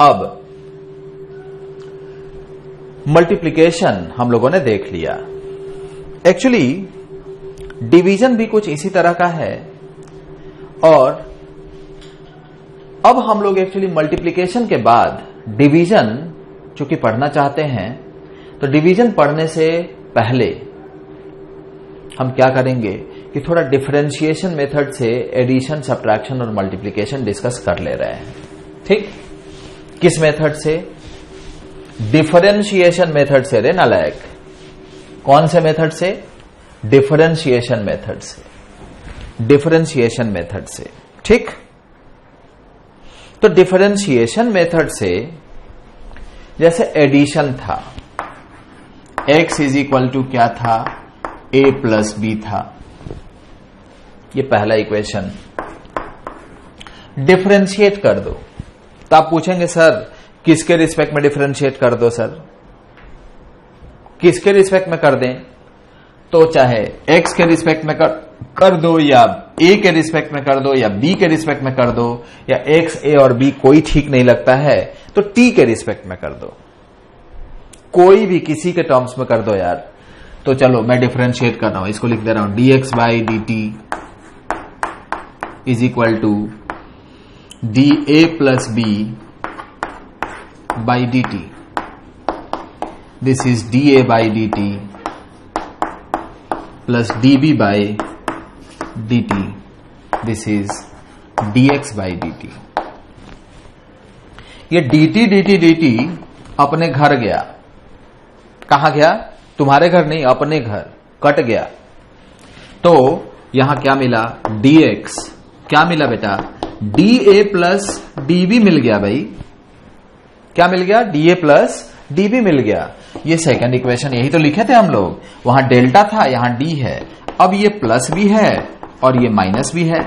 अब मल्टीप्लिकेशन हम लोगों ने देख लिया, एक्चुअली डिवीजन भी कुछ इसी तरह का है। और अब हम लोग एक्चुअली मल्टीप्लिकेशन के बाद डिवीजन चूंकि पढ़ना चाहते हैं, तो डिवीजन पढ़ने से पहले हम क्या करेंगे कि थोड़ा डिफरेंशिएशन मेथड से एडिशन, सब्ट्रैक्शन और मल्टीप्लिकेशन डिस्कस कर ले रहे हैं। ठीक, किस मेथड से? डिफरेंशिएशन मेथड से रे नालायक। कौन से मेथड से? डिफरेंशिएशन मेथड से, डिफरेंशिएशन मेथड से। ठीक, तो डिफरेंशिएशन मेथड से जैसे एडिशन था, x इज इक्वल टू क्या था, a प्लस बी था, ये पहला इक्वेशन। डिफरेंशिएट कर दो, तो आप पूछेंगे सर किसके रिस्पेक्ट में डिफरेंशिएट कर दो सर, किसके रिस्पेक्ट में कर दें? तो चाहे x के रिस्पेक्ट में कर दो, या ए के रिस्पेक्ट में कर दो, या बी के रिस्पेक्ट में कर दो, या एक्स, ए और बी कोई ठीक नहीं लगता है तो टी के रिस्पेक्ट में कर दो, कोई भी किसी के टर्म्स में कर दो यार। तो चलो मैं डिफरेंशिएट कर रहा हूं, इसको लिख दे रहा हूं dx by D T is equal to D A plus B by D T, this is D A by D T plus D B by D T, this is D X by D T. ये D T D T D T अपने घर गया, कहां गया? तुम्हारे घर नहीं, अपने घर कट गया। तो यहां क्या मिला? dx क्या मिला बेटा? da प्लस db मिल गया भाई। क्या मिल गया? da प्लस db मिल गया। ये सेकंड इक्वेशन, यही तो लिखे थे हम लोग। वहां डेल्टा था, यहां d है। अब ये प्लस भी है और ये माइनस भी है,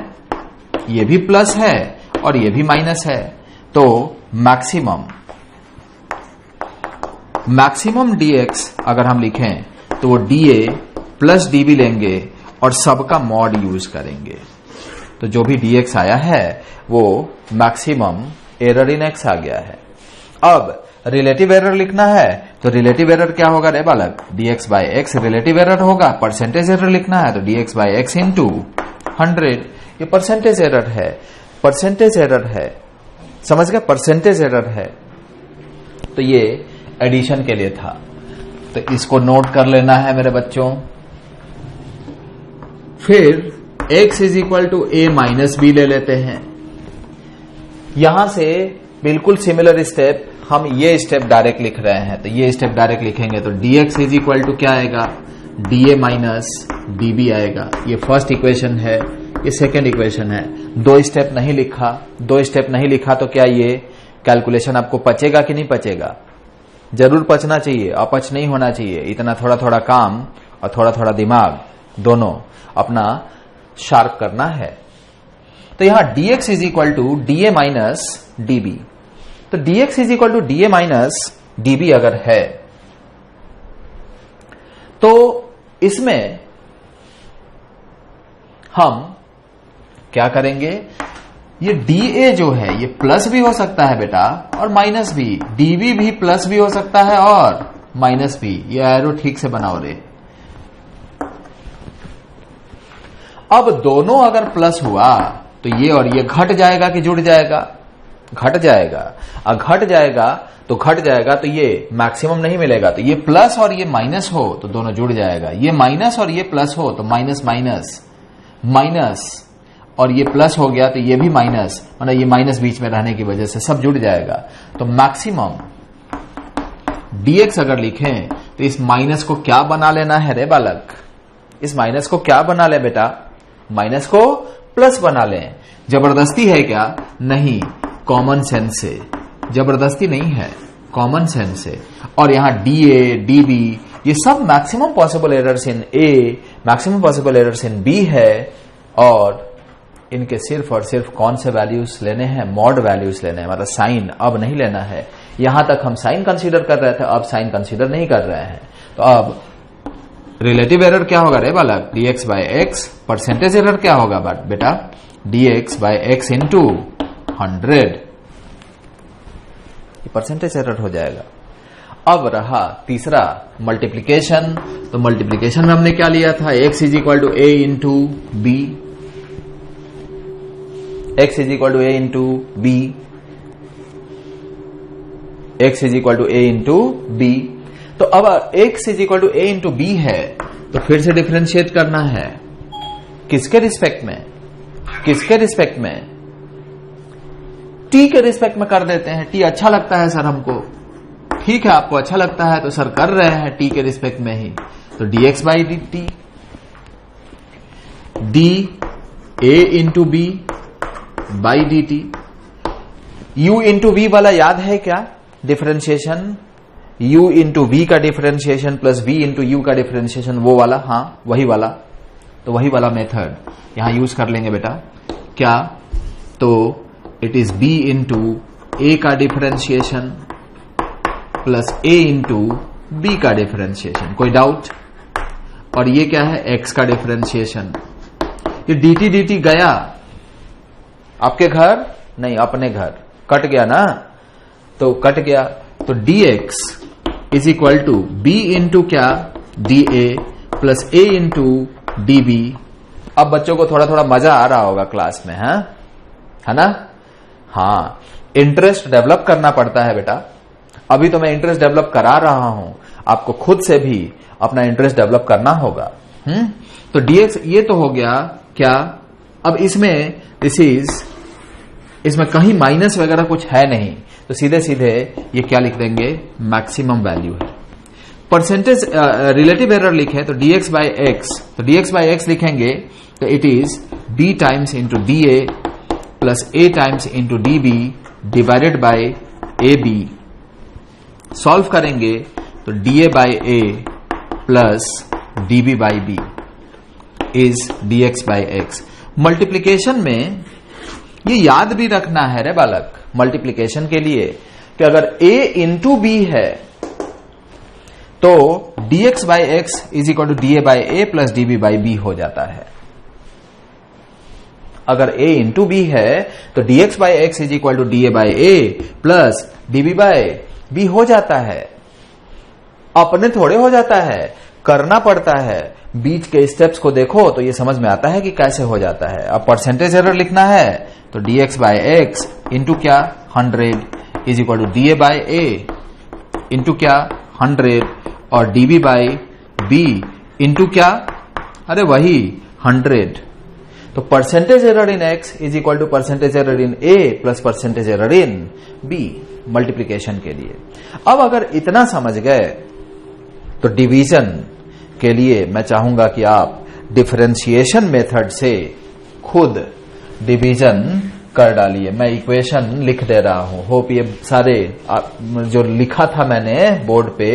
ये भी प्लस है और ये भी माइनस है। तो मैक्सिमम dx अगर हम लिखें तो वो da प्लस db लेंगे और सबका मॉड यूज करेंगे। तो जो भी dx आया है वो मैक्सिमम एरर इन x आ गया है। अब रिलेटिव एरर लिखना है तो रिलेटिव एरर क्या होगा रे बालक? dx by x relative error होगा। परसेंटेज एरर लिखना है तो dx बाय x इंटू 100, ये परसेंटेज एरर है। परसेंटेज एरर है, समझ गए? परसेंटेज एरर है। तो ये एडिशन के लिए था, तो इसको नोट कर लेना है मेरे बच्चों। फिर x is equal to a minus B ले लेते हैं। यहां से बिल्कुल सिमिलर स्टेप, हम ये स्टेप डायरेक्ट लिख रहे हैं, तो ये स्टेप डायरेक्ट लिखेंगे तो dx इज इक्वल टू क्या आएगा? da माइनस db आएगा। ये फर्स्ट इक्वेशन है, ये सेकेंड इक्वेशन है। दो स्टेप नहीं लिखा तो क्या ये कैलकुलेशन आपको पचेगा कि नहीं पचेगा? जरूर पचना चाहिए, अपच नहीं होना चाहिए। इतना थोड़ा थोड़ा काम और थोड़ा थोड़ा दिमाग दोनों अपना शार्प करना है। तो यहां dx is equal to da minus db, तो dx is equal to da minus db अगर है तो इसमें हम क्या करेंगे? ये dA जो है ये प्लस भी हो सकता है बेटा और माइनस भी, dB भी प्लस भी हो सकता है और माइनस भी। ये एरो ठीक से बनाओ रे। अब दोनों अगर प्लस हुआ तो ये और ये घट जाएगा कि जुड़ जाएगा? घट जाएगा। अब घट जाएगा तो ये मैक्सिमम नहीं मिलेगा। तो ये प्लस और ये माइनस हो तो दोनों जुड़ जाएगा। ये माइनस और ये प्लस हो तो माइनस माइनस माइनस, और ये प्लस हो गया तो ये भी माइनस, मतलब ये माइनस बीच में रहने की वजह से सब जुड़ जाएगा। तो मैक्सिमम dx अगर लिखें तो इस माइनस को क्या बना लेना है रे बालक? इस माइनस को क्या बना ले बेटा? माइनस को प्लस बना लें। जबरदस्ती है क्या? नहीं, कॉमन सेंस से। जबरदस्ती नहीं है, कॉमन सेंस से। और यहां da db ये सब maximum possible errors in a, maximum possible errors in b है। और इनके सिर्फ और सिर्फ कौन से वैल्यूज लेने हैं? मॉड वैल्यूज लेने हैं, मतलब साइन अब नहीं लेना है। यहां तक हम साइन कंसीडर कर रहे थे, अब साइन कंसीडर नहीं कर रहे हैं। तो अब रिलेटिव एरर क्या होगा रे बालक? dx by x। Percentage error क्या होगा बेटा? dx by x into 100, percentage error हो जाएगा। अब रहा तीसरा मल्टीप्लीकेशन। तो मल्टीप्लीकेशन में हमने क्या लिया था? x is equal to a into B, x is equal to a into B, x is equal to a into B. तो अब x is equal to a into B है तो फिर से डिफरेंशिएट करना है। किसके रिस्पेक्ट में? किसके रिस्पेक्ट में? t के रिस्पेक्ट में कर देते हैं। t अच्छा लगता है सर हमको, ठीक है, आपको अच्छा लगता है तो सर कर रहे हैं t के रिस्पेक्ट में ही। तो dx by D T, D A into B by D T. u into V वाला याद है क्या? डिफरेंशिएशन, u इंटू वी का differentiation plus v into U का डिफरेंशिएशन, वो वाला, हाँ वही वाला। तो वही वाला मेथड यहां यूज कर लेंगे बेटा। क्या? तो it is b into A का differentiation plus a into B का डिफरेंशिएशन। कोई डाउट? और ये क्या है? x का डिफरेंशिएशन ये dt dt गया आपके घर नहीं, अपने घर कट गया ना, तो कट गया, तो dx is equal to b into क्या dA plus a into dB। अब बच्चों को थोड़ा थोड़ा मजा आ रहा होगा क्लास में, है ना? हाँ, इंटरेस्ट डेवलप करना पड़ता है बेटा। अभी तो मैं इंटरेस्ट डेवलप करा रहा हूं, आपको खुद से भी अपना इंटरेस्ट डेवलप करना होगा। तो dx ये तो हो गया क्या, अब इसमें इसमें कहीं माइनस वगैरह कुछ है नहीं, तो सीधे सीधे ये क्या लिख देंगे, मैक्सिमम वैल्यू है। परसेंटेज रिलेटिव एरर लिखे तो dx बाय x, तो dx बाय x लिखेंगे तो it is b times into dA plus a times into dB divided by ab। Solve करेंगे तो dA by a plus dB by b is dx by x। Multiplication में ये याद भी रखना है रे बालक, मल्टीप्लीकेशन के लिए कि अगर a इंटू b है तो dx by x is equal to dA by a plus dB by b हो जाता है। अगर a इंटू b है तो dx by x is equal to dA by a plus dB by b हो जाता है। अपने थोड़े हो जाता है, करना पड़ता है। बीच के स्टेप्स को देखो तो ये समझ में आता है कि कैसे हो जाता है। अब परसेंटेज एरर लिखना है तो dx बाय x इंटू क्या 100 is equal to dA by a into क्या 100 और dB बाय b इंटू क्या, अरे वही 100। तो percentage error in x is equal to percentage error in a plus percentage error in b multiplication के लिए। अब अगर इतना समझ गए तो डिवीजन के लिए मैं चाहूंगा कि आप डिफरेंशिएशन मेथड से खुद डिवीजन कर डालिए। मैं इक्वेशन लिख दे रहा हूं, होप ये सारे जो लिखा था मैंने बोर्ड पे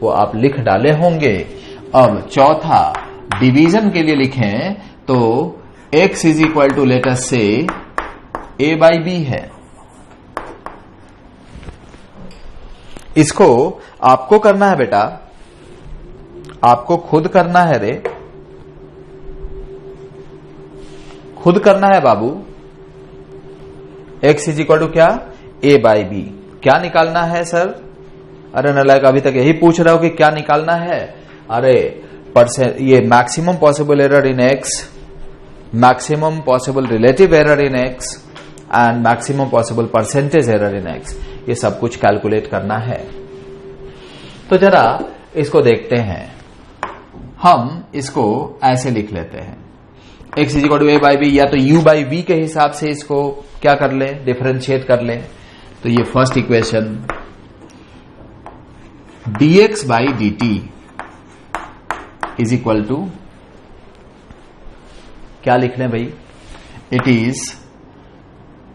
वो आप लिख डाले होंगे। अब चौथा डिवीजन के लिए लिखें तो x is equal to let us से a बाई b है। इसको आपको करना है बेटा, आपको खुद करना है रे, खुद करना है बाबू। x इज इक्वल टू क्या a बाई b, क्या निकालना है सर? अरे नालायक, अभी तक यही पूछ रहे हो कि क्या निकालना है। अरे ये maximum possible error in x, maximum possible relative error in x and maximum possible percentage error in x, ये सब कुछ कैलकुलेट करना है। तो जरा इसको देखते हैं। हम इसको ऐसे लिख लेते हैं, x is equal to a by b, या तो u बाई v के हिसाब से इसको क्या कर ले, डिफरेंशिएट कर ले। तो ये first equation dx by dt is equal to क्या लिख लें भाई, इट इज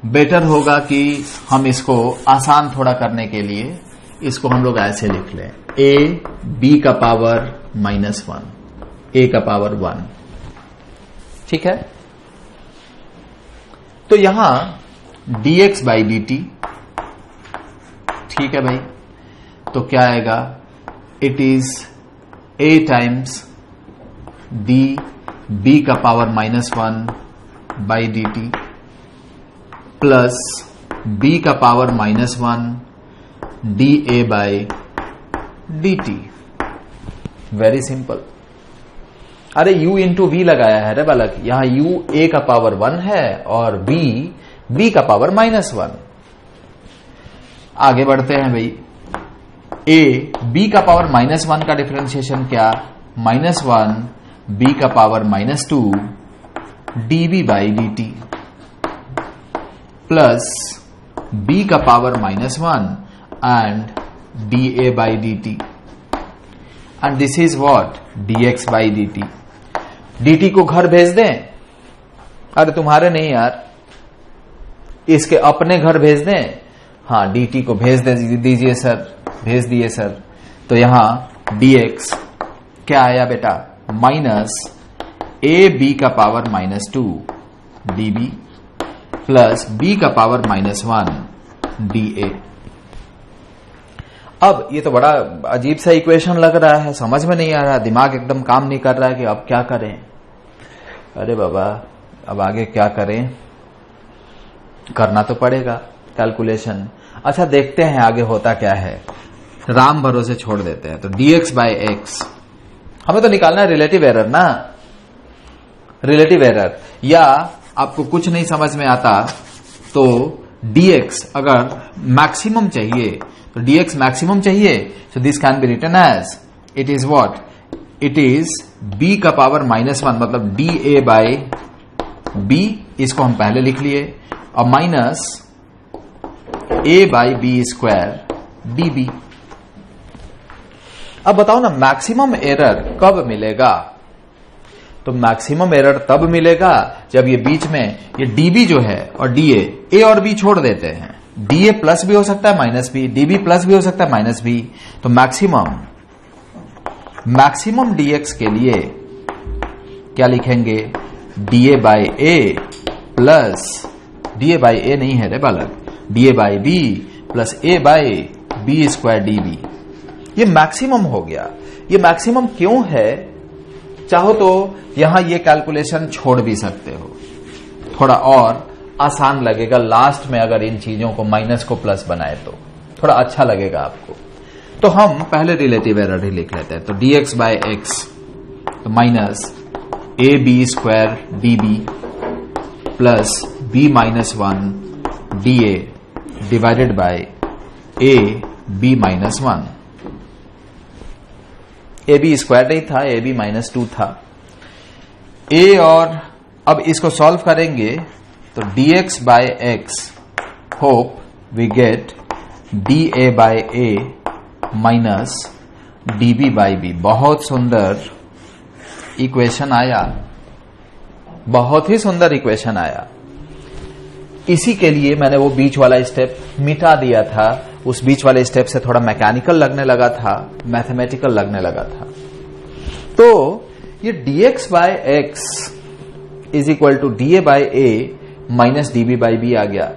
बेटर होगा कि हम इसको आसान थोड़ा करने के लिए इसको हम लोग ऐसे लिख लें, a b का पावर -1 a का पावर 1, ठीक है। तो यहां dx बाई dt, ठीक है भाई, तो क्या आएगा, it is a times d b का power -1 by dt plus b का power -1 dA by dt। Very simple. अरे u इंटू v लगाया है रे बालक, यहां u a का पावर 1 है और v b का पावर -1। आगे बढ़ते हैं भाई, a b का पावर -1 का डिफरेंशिएशन क्या, -1 b का power -2 dB by dt plus b का power -1 and dA by dt and this is what dx by dt। dt को घर भेज दें, अरे तुम्हारे नहीं यार, इसके अपने घर भेज दें। हाँ, dt को भेज दीजिए सर, भेज दिए सर। तो यहां dx क्या आया बेटा, माइनस ab का पावर -2 dB प्लस b का पावर -1 dA। अब ये तो बड़ा अजीब सा इक्वेशन लग रहा है, समझ में नहीं आ रहा, दिमाग एकदम काम नहीं कर रहा है कि अब क्या करें। अरे बाबा, अब आगे क्या करें, करना तो पड़ेगा कैलकुलेशन। अच्छा देखते हैं आगे होता क्या है, राम भरोसे छोड़ देते हैं। तो dx बाय एक्स हमें तो निकालना है रिलेटिव एरर ना, रिलेटिव एरर। या आपको कुछ नहीं समझ में आता तो dx अगर मैक्सिमम चाहिए तो dx मैक्सिमम चाहिए, so this can be written as it is what, it is b का पावर -1 मतलब dA बाय b, इसको हम पहले लिख लिए, और minus a by b square db। अब बताओ ना मैक्सिमम एरर कब मिलेगा, तो मैक्सिमम एरर तब मिलेगा जब ये बीच में ये db जो है और dA, a और b छोड़ देते हैं, dA प्लस भी हो सकता है माइनस b, db प्लस भी हो सकता है माइनस b। तो मैक्सिमम dx के लिए क्या लिखेंगे, dA by a plus dA by a नहीं है रे बालक, dA by b plus a by b square db। ये मैक्सिमम हो गया। ये मैक्सिमम क्यों है, चाहो तो यहां ये कैलकुलेशन छोड़ भी सकते हो, थोड़ा और आसान लगेगा लास्ट में अगर इन चीजों को माइनस को प्लस बनाए तो थोड़ा अच्छा लगेगा आपको। तो हम पहले रिलेटिव एरर ही लिख लेते हैं। तो dx बाय एक्स तो minus a b square d b plus b minus 1 dA divided by a b minus 1। A b square नहीं था, ए बी माइनस 2 था। a और अब इसको सॉल्व करेंगे तो dx by x hope we get dA by a minus dB by b। बहुत सुंदर इक्वेशन आया, बहुत ही सुंदर इक्वेशन आया। इसी के लिए मैंने वो बीच वाला स्टेप मिटा दिया था, उस बीच वाले स्टेप से थोड़ा मैकेनिकल लगने लगा था, मैथमेटिकल लगने लगा था। तो ये dx by x is equal to dA by a minus dB by b आ गया।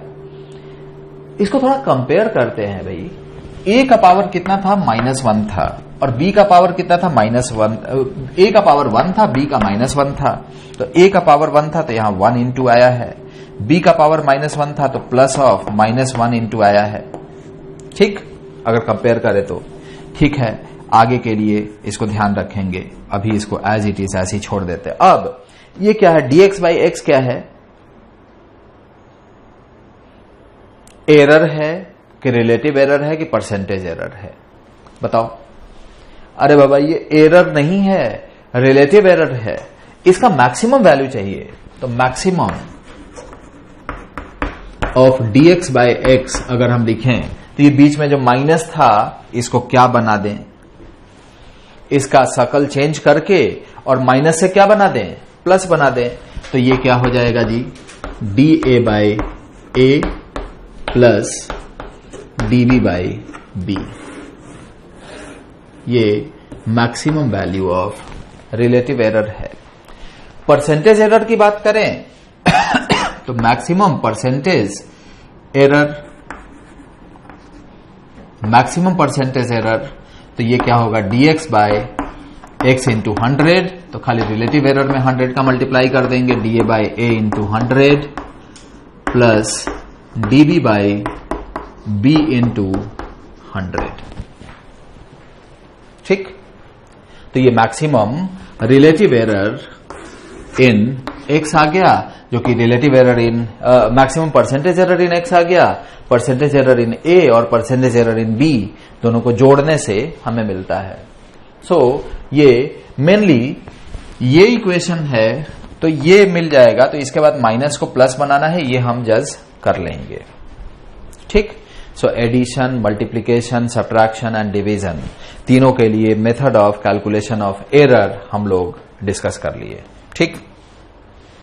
इसको थोड़ा कंपेयर करते हैं भाई, a का पावर कितना था, -1 था, और b का पावर कितना था, -1। a का पावर 1 था, b का -1 था, तो a का पावर 1 था तो यहां 1 इंटू आया है, b का पावर -1 था तो प्लस ऑफ -1 इंटू आया है। ठीक, अगर कंपेयर करें तो ठीक है। आगे के लिए इसको ध्यान रखेंगे, अभी इसको एज इट इज ऐसे ही छोड़ देते हैं। अब ये क्या है, dx बाई एक्स क्या है, एरर है कि रिलेटिव एरर है कि परसेंटेज एरर है, बताओ। अरे बाबा ये एरर नहीं है, रिलेटिव एरर है, इसका मैक्सिमम वैल्यू चाहिए। तो maximum of dx by x अगर हम लिखें तो ये बीच में जो माइनस था इसको क्या बना दें, इसका शकल चेंज करके और माइनस से क्या बना दें, प्लस बना दें। तो ये क्या हो जाएगा जी, dA by a plus dB by b। ये maximum value of relative error है। परसेंटेज एरर की बात करें तो maximum percentage error, maximum percentage error तो ये क्या होगा, dx बाय एक्स इंटू 100, तो खाली रिलेटिव एरर में 100 का मल्टीप्लाई कर देंगे, dA by a into 100 plus dB by b into 100। ठीक, तो ये maximum relative error in x आ गया, जो कि relative error in maximum percentage error in x आ गया। परसेंटेज एरर इन a और परसेंटेज एरर इन b दोनों को जोड़ने से हमें मिलता है। सो ये मेनली ये इक्वेशन है, तो ये मिल जाएगा। तो इसके बाद माइनस को प्लस बनाना है, ये हम जज कर लेंगे। ठीक, so addition, multiplication, subtraction and division तीनों के लिए method of calculation of error हम लोग डिस्कस कर लिए। ठीक।